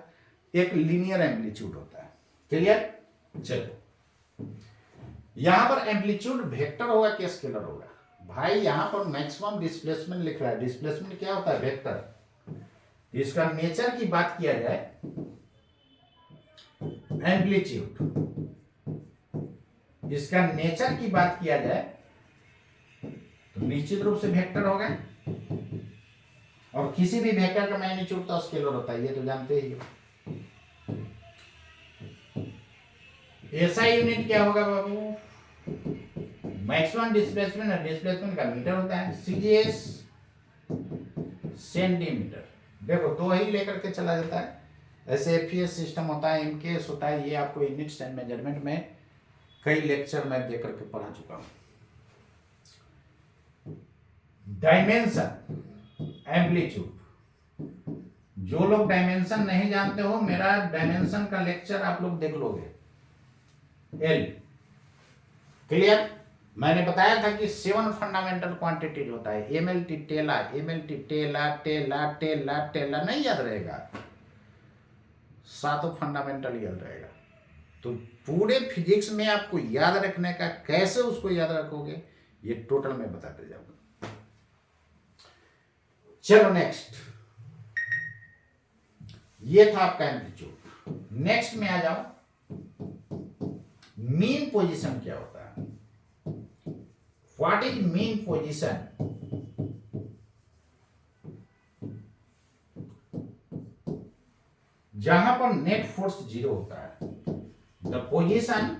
एक लीनियर एम्पलीट्यूड होता है। क्लियर? चलो, यहां पर एम्पलीट्यूड वेक्टर होगा कि स्केलर होगा? भाई यहां पर मैक्सिमम डिस्प्लेसमेंट लिख रहा है। डिस्प्लेसमेंट क्या होता है? वेक्टर। इसका नेचर की बात किया जाए, एम्पलीट्यूड, इसका नेचर की बात किया जाए तो निश्चित रूप से वेक्टर होगा। और किसी भी वेक्टर का मैग्नीट्यूड तो स्केलर होता है, ये तो जानते ही हो। ऐसा यूनिट क्या होगा बाबू? मैक्सिमम डिस्प्लेसमेंट, और डिस्प्लेसमेंट का मीटर होता है, CGS सेंटीमीटर। देखो, दो ही लेकर के चला जाता है। ऐसे FES सिस्टम होता है, MKS होता है। ये आपको यूनिट्स एंड मेजरमेंट में कई लेक्चर में दे करके पढ़ा चुका हूं। Dimension, amplitude. जो लोग डायमेंशन नहीं जानते हो, मेरा डायमेंशन का लेक्चर आप लोग देख लोगे, L। क्लियर? मैंने बताया था कि 7 फंडामेंटल क्वांटिटीज होता है, MLT टेला, MLT टेला, टेला टेला टेला, नहीं याद रहेगा, 7 फंडामेंटल याद रहेगा। तो पूरे फिजिक्स में आपको याद रखने का, कैसे उसको याद रखोगे, ये टोटल मैं बताते जाऊंगा। चलो नेक्स्ट, ये था आपका एम्पलीट्यूड। नेक्स्ट में आ जाओ, मीन पोजीशन क्या होता है? What is mean position? जहां पर नेट फोर्स 0 होता है, the position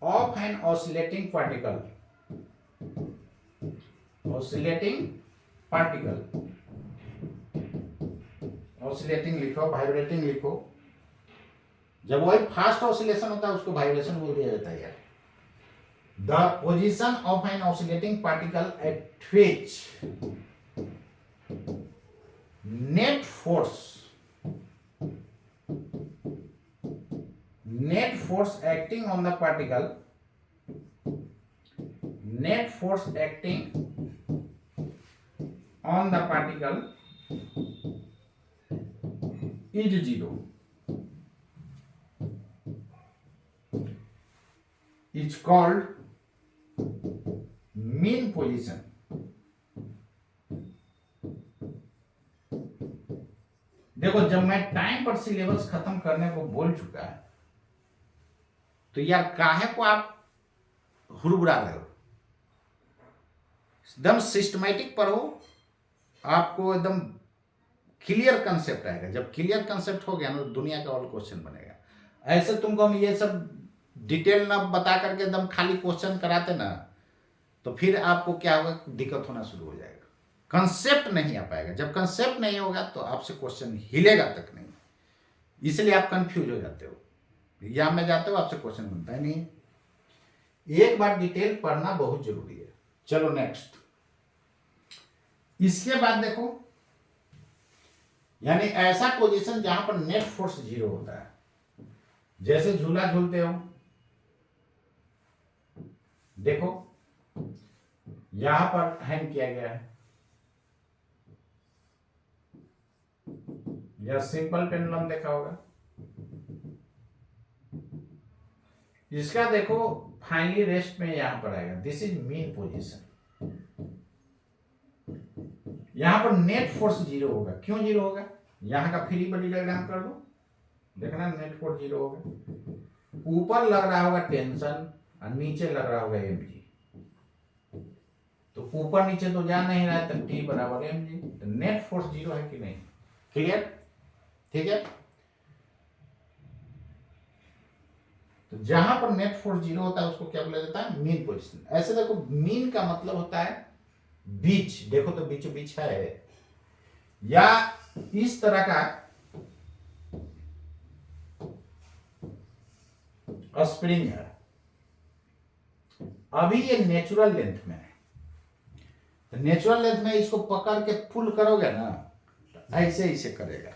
of an oscillating particle, oscillating लिखो, वाइब्रेटिंग लिखो। जब वही फास्ट ऑसिलेशन होता है उसको वाइब्रेशन बोल दिया जाता है यार। The position of an oscillating particle at which net force acting on the particle, net force acting on the particle is 0, is called mean position। देखो, जब मैं टाइम पर सिलेबस खत्म करने को बोल चुका है, तो यार काहे को आप हुड़बुड़ा रहे हो? एकदम सिस्टमैटिक पढ़ो, आपको एकदम क्लियर कंसेप्ट आएगा। जब क्लियर कंसेप्ट हो गया ना, दुनिया का और क्वेश्चन बनेगा। ऐसे तुमको हम ये सब डिटेल ना बता करके एकदम खाली क्वेश्चन कराते ना, तो फिर आपको क्या होगा, दिक्कत होना शुरू हो जाएगा, कंसेप्ट नहीं आ पाएगा। जब कंसेप्ट नहीं होगा तो आपसे क्वेश्चन हिलेगा तक नहीं, इसलिए आप कंफ्यूज हो जाते हो। एग्जाम में जाते हो, आपसे क्वेश्चन बनता है नहीं। एक बार डिटेल पढ़ना बहुत जरूरी है। चलो नेक्स्ट, इसके बाद देखो, यानी ऐसा पोजीशन जहां पर नेट फोर्स 0 होता है। जैसे झूला झूलते हो, देखो यहां पर हैंग किया गया है, या सिंपल पेंडुलम देखा होगा। इसका देखो फाइनली रेस्ट में यहां पर आएगा, दिस इज मीन पोजीशन। यहां पर नेट फोर्स 0 होगा। क्यों 0 होगा? यहां का फ्री बॉडी डायग्राम कर दो, देखना नेट फोर्स 0 होगा। ऊपर लग रहा होगा टेंशन और नीचे लग रहा होगा mg। तो ऊपर नीचे तो जा नहीं रहा है, तो T बराबर mg, तो नेट फोर्स 0 है कि नहीं? क्लियर? ठीक है। तो जहां पर नेट फोर्स 0 होता है उसको क्या बोला जाता है? Mean position. ऐसे देखो, मीन का मतलब होता है बीच। देखो तो बीचों बीच है, या इस तरह का स्प्रिंग है। अभी ये नेचुरल लेंथ में है, तो नेचुरल लेंथ में इसको पकड़ के पुल करोगे ना, तो ऐसे ऐसे करेगा।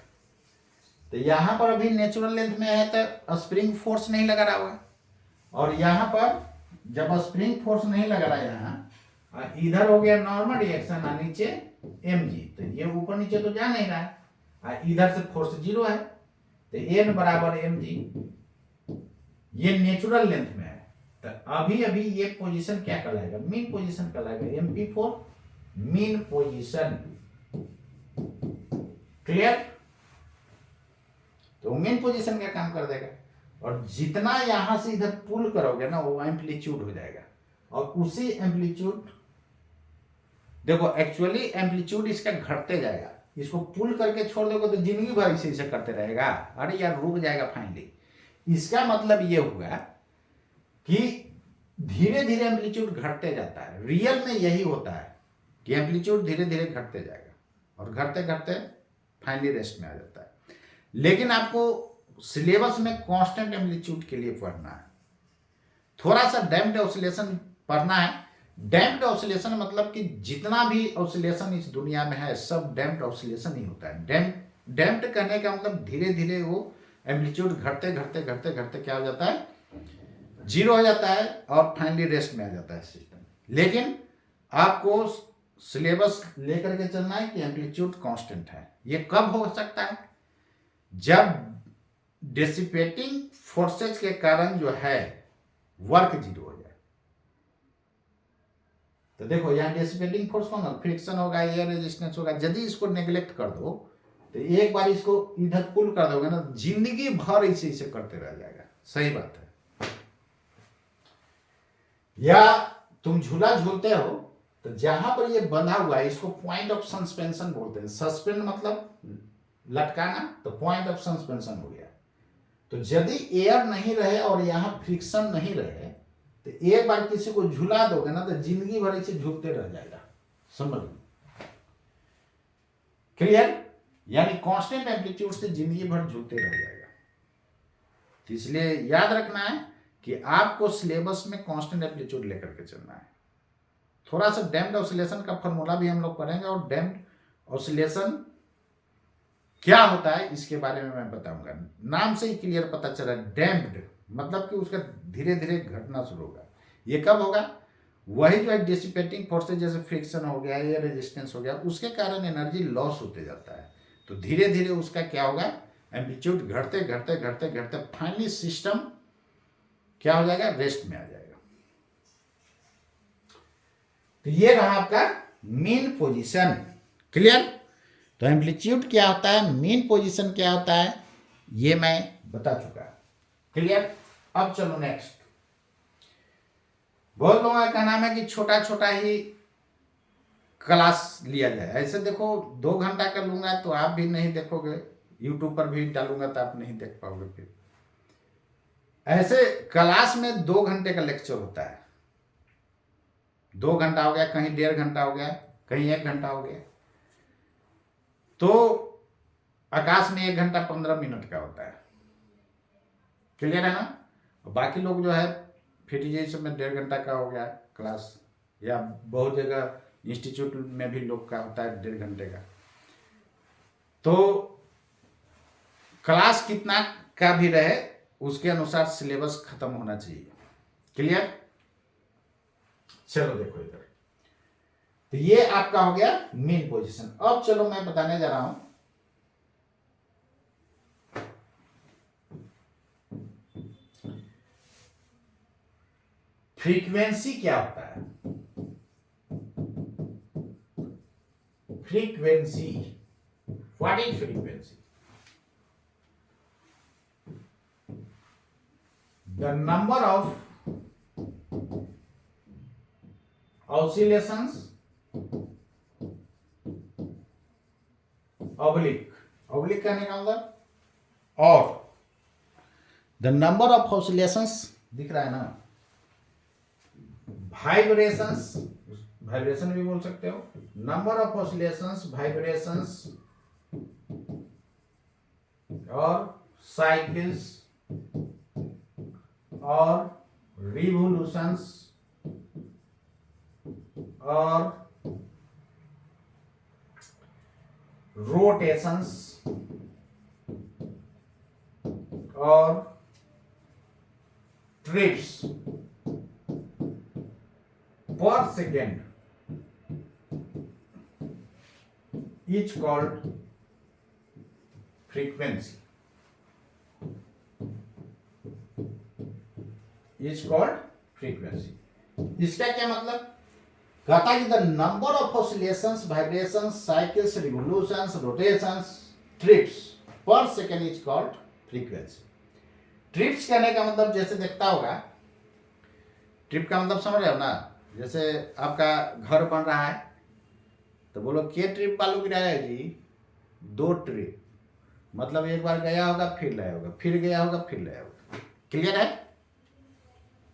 तो यहां पर अभी नेचुरल लेंथ में है तो स्प्रिंग फोर्स नहीं लगा रहा होगा, और यहां पर जब स्प्रिंग फोर्स नहीं लगा रहा, यहां इधर हो गया नॉर्मल रिएक्शन, और नीचे mg, तो ये ऊपर नीचे तो जा नहीं रहा है, इधर से फोर्स 0 है, तो n बराबर mg, ये नेचुरल लेंथ में है। तो अभी अभी ये पोजीशन क्या कहलाएगा? मीन पोजीशन कहलाएगा। mp4 mean position. क्लियर? तो मीन पोजीशन का काम कर देगा, और जितना यहां से इधर पुल करोगे ना, वो एम्पलीट्यूड हो जाएगा। और उसी एम्पलीट्यूड, देखो एक्चुअली एम्पलीट्यूड इसका घटते जाएगा। इसको पुल करके छोड़ दोगे तो जिंदगी भर इसे करते रहेगा, अरे यार रुक जाएगा फाइनली। इसका मतलब ये हुआ कि धीरे धीरे एम्पलीट्यूड घटते जाता है। रियल में यही होता है कि एम्पलीट्यूड धीरे धीरे घटते जाएगा, और घटते घटते फाइनली रेस्ट में आ जाता है। लेकिन आपको सिलेबस में कांस्टेंट एम्पलीट्यूड के लिए पढ़ना है, थोड़ा सा डैम्प्ड ऑसिलेशन पढ़ना है। डैम्प्ड ऑसिलेशन मतलब कि जितना भी ऑसिलेशन इस दुनिया में है, सब डैम्प्ड ऑसिलेशन ही होता है। डैम्प्ड करने का मतलब धीरे धीरे वो एम्पलीट्यूड घटते घटते घटते घटते क्या हो जाता है? 0 हो जाता है, और फाइनली रेस्ट में आ जाता है सिस्टम। लेकिन आपको सिलेबस लेकर के चलना है कि एम्पलीट्यूड कांस्टेंट है। ये कब हो सकता है? जब डिसिपेटिंग फोर्सेज के कारण जो है वर्क जीरो हो जाए। तो देखो यहाँ डिसिपेटिंग फोर्स कौन है? फ्रिक्शन होगा, एयर रेजिस्टेंस होगा। यदि इसको नेग्लेक्ट कर दो तो एक बार इसको इधर पुल कर दोगे ना, जिंदगी भर इसे करते रह जाएगा। सही बात है। या तुम झूला झूलते हो तो जहां पर ये बंधा हुआ है इसको पॉइंट ऑफ सस्पेंशन बोलते हैं। सस्पेंड मतलब लटकाना, तो पॉइंट ऑफ सस्पेंशन हो गया। तो यदि एयर नहीं रहे और यहां फ्रिक्शन नहीं रहे तो एक बार किसी को झुला दोगे ना तो जिंदगी भर इसे झूलते रह जाएगा। समझ क्लियर? यानी कांस्टेंट एम्पलीट्यूड से जिंदगी भर झूलते रह जाएगा। तो इसलिए याद रखना है कि आपको सिलेबस में कांस्टेंट एम्पलीट्यूड लेकर के चलना है। थोड़ा सा डैम्प्ड ऑसिलेशन का फॉर्मूला भी हम लोग पढ़ेंगे और डैम्प्ड ऑसिलेशन क्या होता है इसके बारे में मैं बताऊंगा। नाम से ही क्लियर पता चला, डैम्प्ड मतलब कि उसका धीरे धीरे घटना शुरू होगा। ये कब होगा? वही जो है डिसिपेटिंग फोर्सेज जैसे फ्रिक्शन हो गया, एयर रेजिस्टेंस हो गया, उसके कारण एनर्जी लॉस होते जाता है। तो धीरे धीरे उसका क्या होगा? एम्पलीट्यूड घटते घटते घटते घटते फाइनली सिस्टम क्या हो जाएगा? रेस्ट में आ जाएगा। तो ये रहा आपका मीन पोजीशन। क्लियर? तो एम्पलीट्यूड क्या होता है, मीन पोजीशन क्या होता है, ये मैं बता चुका। क्लियर? अब चलो नेक्स्ट। बहुत लोगों का नाम है कि छोटा छोटा ही क्लास लिया जाए। ऐसे देखो 2 घंटा का लूंगा तो आप भी नहीं देखोगे, यूट्यूब पर भी डालूंगा तो आप नहीं देख पाओगे। फिर ऐसे क्लास में 2 घंटे का लेक्चर होता है। 2 घंटा हो गया, कहीं 1.5 घंटा हो गया, कहीं 1 घंटा हो गया। तो आकाश में 1 घंटा 15 मिनट का होता है। क्लियर है ना? बाकी लोग जो है फिर में 1.5 घंटा का हो गया क्लास, या बहुत जगह इंस्टीट्यूट में भी लोग का होता है 1.5 घंटे का। तो क्लास कितना का भी रहे उसके अनुसार सिलेबस खत्म होना चाहिए। क्लियर? चलो देखो इधर, तो ये आपका हो गया मेन पोजीशन। अब चलो मैं बताने जा रहा हूं फ्रीक्वेंसी क्या होता है। Frequency, what is frequency? The number of oscillations oblique कहने का मतलब, और द नंबर ऑफ ऑसिलेशंस दिख रहा है ना, वाइब्रेशंस, वाइब्रेशन भी बोल सकते हो, नंबर ऑफ ऑसिलेशंस, वाइब्रेशंस और साइकिल्स और रिवोल्यूशंस और रोटेशंस और trips per second is called frequency, is called frequency. इसका क्या मतलब? कहता है कि the number of oscillations, vibrations, cycles, revolutions, rotations, trips per second is called frequency. Trips कहने का मतलब जैसे देखता होगा, ट्रिप का मतलब समझ रहे हो ना, जैसे आपका घर बन रहा है तो बोलो के ट्रिप बालू गिराया है जी? 2 ट्रिप, मतलब एक बार गया होगा फिर लाया होगा, फिर गया होगा फिर लाया होगा। क्लियर है?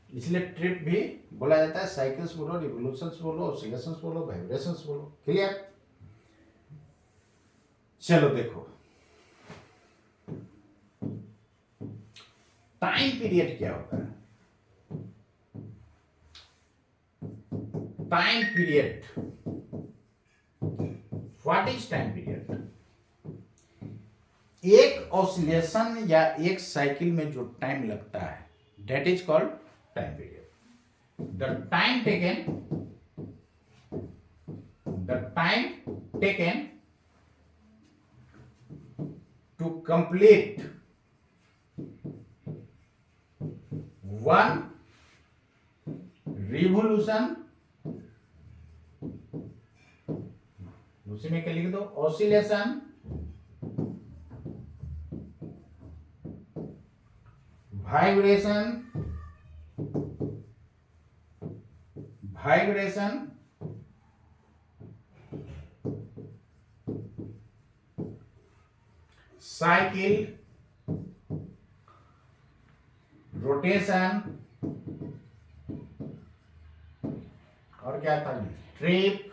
इसलिए ट्रिप भी बोला जाता है। साइकिल्स बोलो, रिवोल्यूशंस बोलो, ऑसिलेशंस बोलो, वाइब्रेशंस बोलो। क्लियर? चलो देखो, टाइम पीरियड क्या होता है? Time period, what is time period? एक ऑसिलेशन या एक साइकिल में जो टाइम लगता है that is called time period. The time taken the time taken to complete one revolution, उसी में क्या लिख दो, oscillation, vibration, cycle, rotation, और क्या था, trip,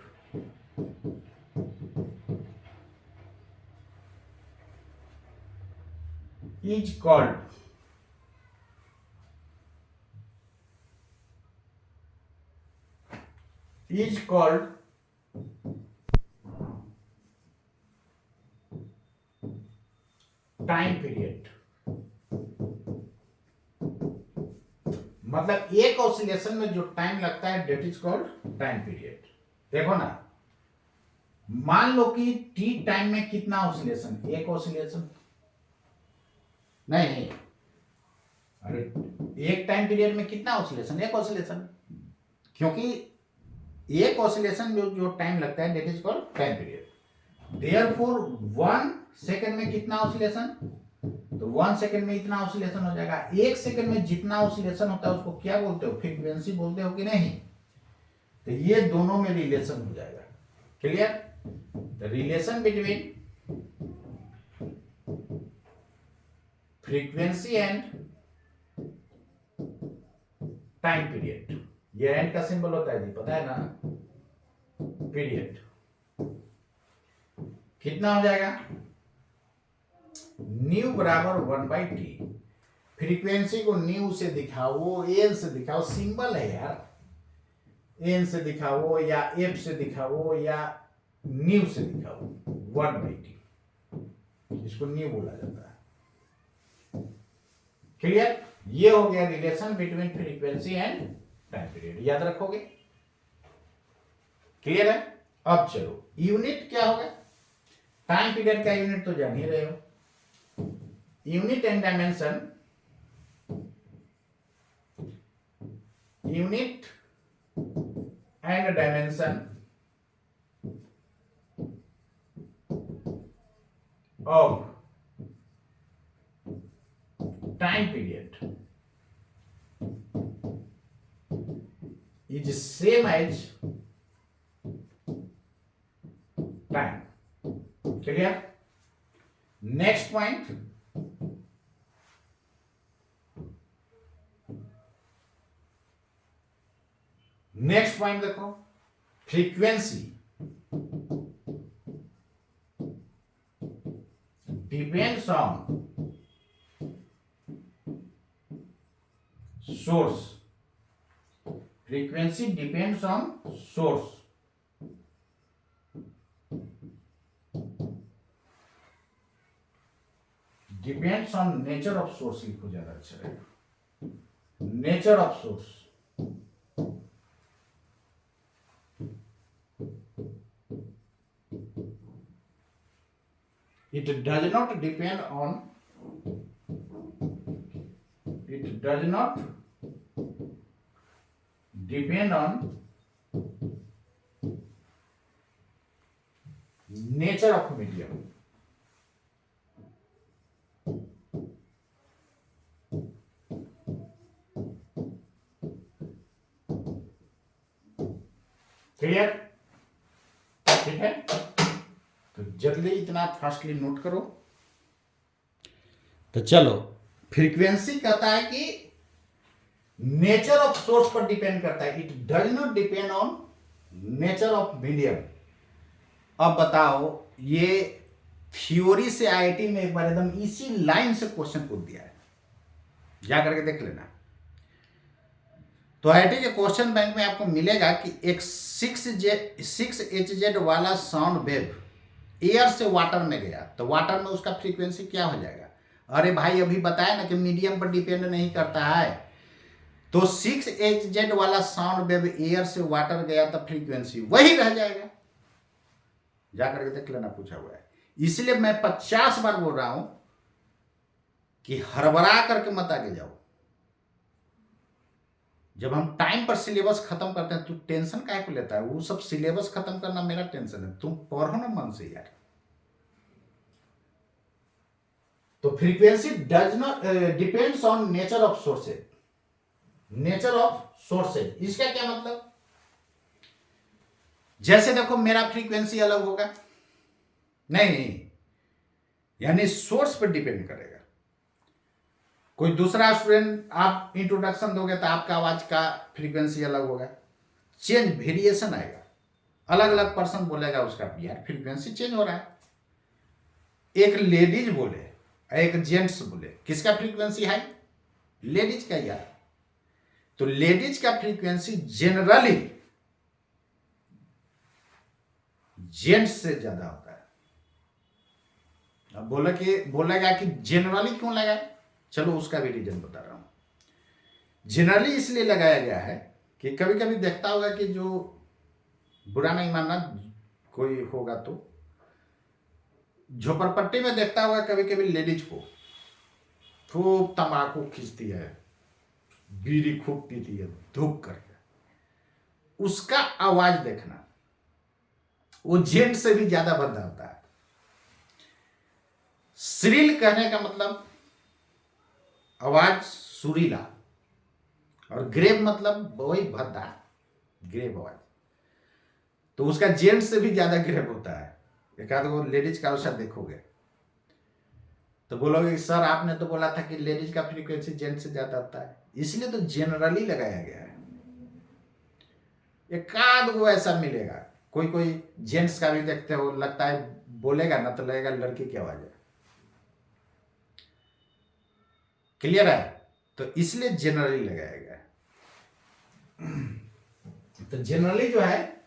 is called time period. मतलब एक ऑसिलेशन में जो टाइम लगता है that is called time period. देखो ना, मान लो कि टी टाइम में कितना ऑसिलेशन, एक ऑसिलेशन नहीं, अरे एक टाइम पीरियड में कितना ऑसिलेशन, एक ऑसिलेशन, क्योंकि एक ऑसिलेशन में जो टाइम लगता है that is called time period. Therefore 1 second में कितना ऑसिलेशन, तो 1 सेकंड में इतना ऑसिलेशन हो जाएगा। 1 सेकंड में जितना ऑसिलेशन होता है उसको क्या बोलते हो, फ्रीक्वेंसी बोलते हो कि नहीं। तो ये दोनों में रिलेशन हो जाएगा। Clear? The relation between frequency and time period, ये एंड का सिंबल होता है जी, पता है ना, पीरियड। कितना हो जाएगा, न्यू बराबर 1/t। फ्रीक्वेंसी को न्यू से दिखाओ, एन से दिखाओ, सिंबल है यार, एन से दिखाओ या एफ से दिखाओ या न्यू से दिखाओ, 1/t, इसको न्यू बोला जाता है। क्लियर? ये हो गया relation between frequency and time period, याद रखोगे। क्लियर है? अब चलो, यूनिट क्या होगा, टाइम पीरियड का यूनिट तो जान ही रहे हो, unit and dimension, unit and dimension of time period is same as time. Clear? Next point, देखो, frequency depends on source. Frequency depends on source. Depends on nature of source, लिखो ज्यादा अच्छा रहेगा, nature of source। It does not depend on nature of medium। Clear? ठीक है, तो जल्दी इतना फास्टली नोट करो। तो चलो, फ्रीक्वेंसी कहता है कि नेचर ऑफ सोर्स पर डिपेंड करता है, it does not depend on nature of medium. अब बताओ, ये थ्योरी से आईआईटी में एक बार एकदम इसी लाइन से क्वेश्चन पूछ दिया है, जा करके देख लेना। तो आईआईटी के क्वेश्चन बैंक में आपको मिलेगा कि एक 6Hz वाला साउंड वेव एयर से वाटर में गया, तो वाटर में उसका फ्रीक्वेंसी क्या हो जाएगा। अरे भाई, अभी बताया ना कि मीडियम पर डिपेंड नहीं करता है, तो 6Hz वाला साउंड वेव एयर से वाटर गया तो फ्रीक्वेंसी वही रह जाएगा। जाकर के देख लेना, पूछा हुआ है। इसलिए मैं 50 बार बोल रहा हूं कि हड़बड़ा करके मत आगे जाओ। जब हम टाइम पर सिलेबस खत्म करते हैं, तू टेंशन काहे को लेता है? वो सब सिलेबस खत्म करना मेरा टेंशन है, तुम पढ़ो ना मन से यार। तो frequency does not depends on nature of sources. Nature of sources इसका क्या मतलब? जैसे देखो मेरा फ्रीक्वेंसी अलग होगा, नहीं, यानी सोर्स पर डिपेंड करेगा। कोई दूसरा स्टूडेंट आप इंट्रोडक्शन दोगे तो आपका आवाज का फ्रीक्वेंसी अलग होगा, चेंज वेरिएशन आएगा, अलग अलग पर्सन बोलेगा, उसका यार फ्रीक्वेंसी चेंज हो रहा है। एक लेडीज बोले, एक जेंट्स बोले, किसका फ्रीक्वेंसी हाई? लेडीज का यार। तो लेडीज का फ्रीक्वेंसी जनरली जेंट्स से ज्यादा होता है। अब बोलेगा कि जनरली क्यों लगाए, चलो उसका भी रीजन बता रहा हूं। जनरली इसलिए लगाया गया है कि कभी कभी देखता होगा कि जो बुरा नहीं मानना, कोई होगा तो झोपड़पट्टी में देखता होगा कभी कभी लेडीज को खूब तंबाकू खींचती है, बीड़ी खूब पीती है धूप करके, उसका आवाज देखना वो जेंट से भी ज्यादा भद्दा होता है। श्रील कहने का मतलब आवाज सुरीला, और ग्रेव मतलब वही भद्दा, ग्रेव आवाज। तो उसका जेंट से भी ज्यादा ग्रेव होता है। एक आध वो लेडीज का अवसर देखोगे तो बोलोगे सर आपने तो बोला था कि लेडीज का फ्रीक्वेंसी जेंट से ज्यादा होता है, इसलिए तो जनरली लगाया गया है। एक आध वो ऐसा मिलेगा, कोई कोई जेंट्स का भी देखते हो, लगता है बोलेगा ना तो लगेगा लड़की की आवाज है। क्लियर है? तो इसलिए जनरली लगाया गया है। तो जनरली जो है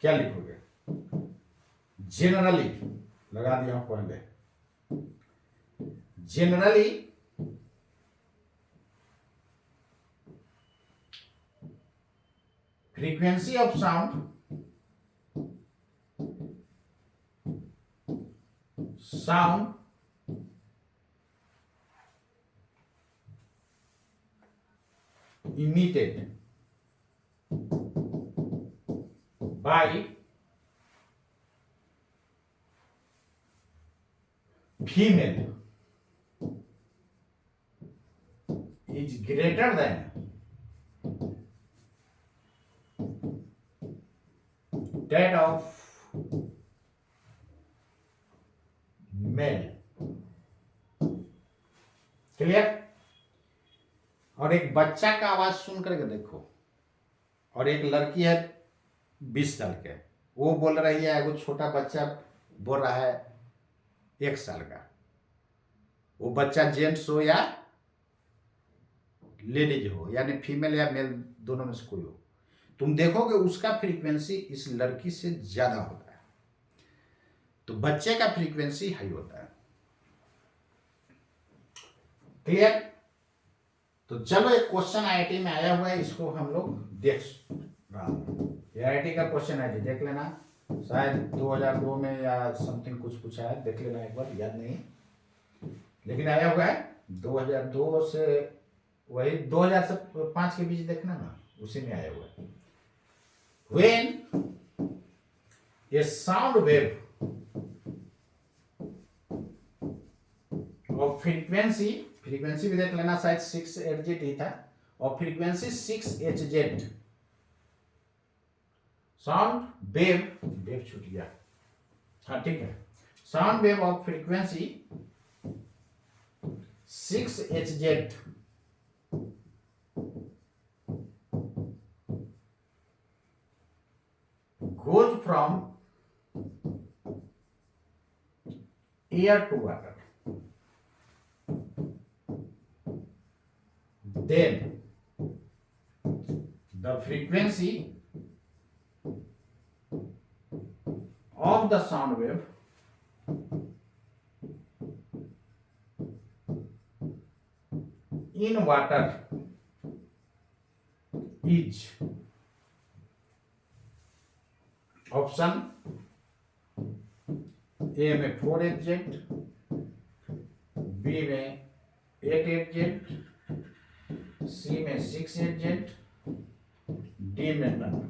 क्या लिखोगे? जनरली लगा दिया पहले। Generally frequency of sound emitted by female is greater than that of male. Clear? और एक बच्चा का आवाज सुन करके देखो, और एक लड़की है 20 साल के, वो बोल रही है, वो छोटा बच्चा बोल रहा है 1 साल का, वो बच्चा जेंट्स हो या लेडीज हो, यानी फीमेल या मेल दोनों में से कोई हो, तुम देखोगे उसका फ्रीक्वेंसी इस लड़की से ज्यादा होता है। तो बच्चे का फ्रीक्वेंसी हाई होता है। क्लियर? तो चलो एक क्वेश्चन आईआईटी में आया हुआ है, इसको हम लोग देख रहा हूं। आईआईटी का क्वेश्चन है जी, देख लेना, शायद 2002 में या समथिंग कुछ पूछा है, देख लेना एक बार, याद नहीं, लेकिन आया हुआ है 2002 से, वही 2000 से 5 के बीच देखना ना, उसी में आया हुआ है। When a sound wave और फ्रीक्वेंसी भी देख लेना, शायद 6Hz ही था, और फ्रीक्वेंसी 6Hz, साउंड वेव छूट गया, हाँ ठीक है, sound wave of frequency 6Hz goes from air to water, then the frequency of the sound wave in water is option A में 4hz, बी में 8hz, सी में 6hz, डी में none.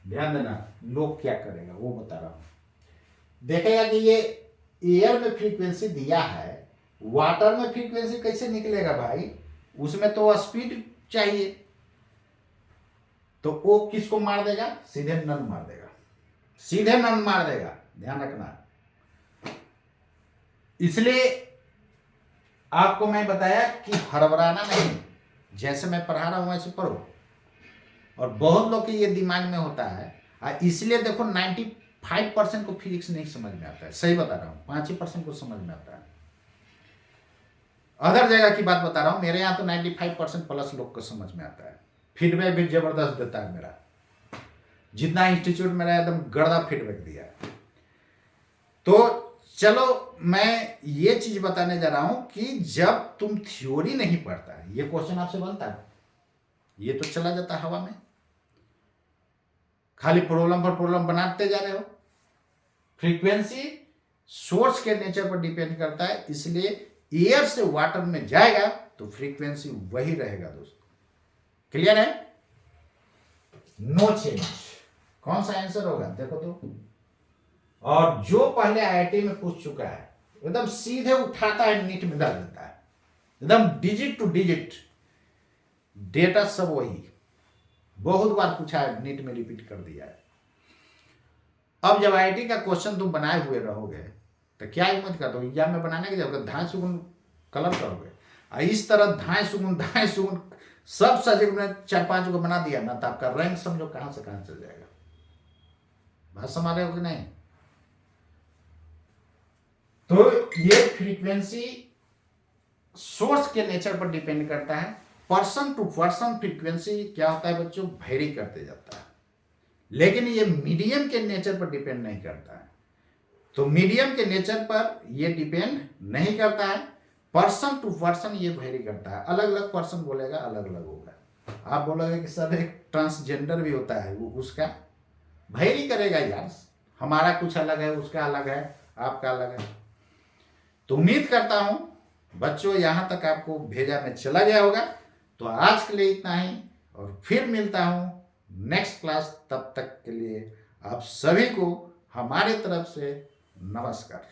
ध्यान देना लोग क्या करेगा वो बता रहा हूं। देखेगा कि ये एयर में फ्रीक्वेंसी दिया है, वाटर में फ्रीक्वेंसी कैसे निकलेगा भाई, उसमें तो स्पीड चाहिए, तो वो किसको मार देगा, सीधे नन मार देगा, सीधे नन मार देगा। ध्यान रखना, इसलिए आपको मैं बताया कि हड़बड़ाना नहीं, जैसे मैं पढ़ा रहा हूं वैसे पढ़ो। और बहुत लोग के ये दिमाग में होता है, इसलिए देखो 95% को फिजिक्स नहीं समझ में आता है, सही बता रहा हूं, 5% को समझ में आता है। अदर जगह की बात बता रहा हूं, मेरे यहाँ तो 95% प्लस लोग को समझ में आता है। फीडबैक भी जबरदस्त देता है मेरा, जितना इंस्टीट्यूट मेरा एकदम गड़ा फीडबैक दिया। तो चलो मैं ये चीज बताने जा रहा हूं कि जब तुम थ्योरी नहीं पढ़ता है, ये क्वेश्चन आपसे बनता है, ये तो चला जाता हवा में, खाली प्रॉब्लम पर प्रॉब्लम बनाते जा रहे हो। फ्रीक्वेंसी सोर्स के नेचर पर डिपेंड करता है, इसलिए एयर से वाटर में जाएगा तो फ्रीक्वेंसी वही रहेगा दोस्तों। क्लियर है? No change. कौन सा आंसर होगा देखो तो। और जो पहले आईआईटी में पूछ चुका है एकदम सीधे उठाता है, नीट में डाल देता है, एकदम डिजिट टू डिजिट, डेटा सब वही, बहुत बार पूछा है, नीट में रिपीट कर दिया है। अब जब आईआईटी का क्वेश्चन तुम बनाए हुए रहोगे तो क्या उम्मीद करते हो एग्जाम में बनाने के जब धाए सुगुन कलर करोगे, इस तरह धाए सुगुन सब सब्जेक्ट में 4-5 को बना दिया ना, तो आपका रैंक समझो कहां से कहां चल जाएगा। बात समझ रहे हो कि नहीं? तो ये फ्रीक्वेंसी सोर्स के नेचर पर डिपेंड करता है। पर्सन टू पर्सन फ्रीक्वेंसी क्या होता है बच्चों, वेरी करते जाता है, लेकिन ये मीडियम के नेचर पर डिपेंड नहीं करता है। तो मीडियम के नेचर पर ये डिपेंड नहीं करता है, पर्सन टू पर्सन ये वेरी करता है। अलग अलग पर्सन बोलेगा अलग अलग होगा। आप बोलोगे कि सर एक ट्रांसजेंडर भी होता है, वो उसका वेरी करेगा यार, हमारा कुछ अलग है, उसका अलग है, आपका अलग है। तो उम्मीद करता हूं बच्चों यहां तक आपको भेजा में चला गया होगा। तो आज के लिए इतना ही, और फिर मिलता हूं नेक्स्ट क्लास। तब तक के लिए आप सभी को हमारे तरफ से नमस्कार।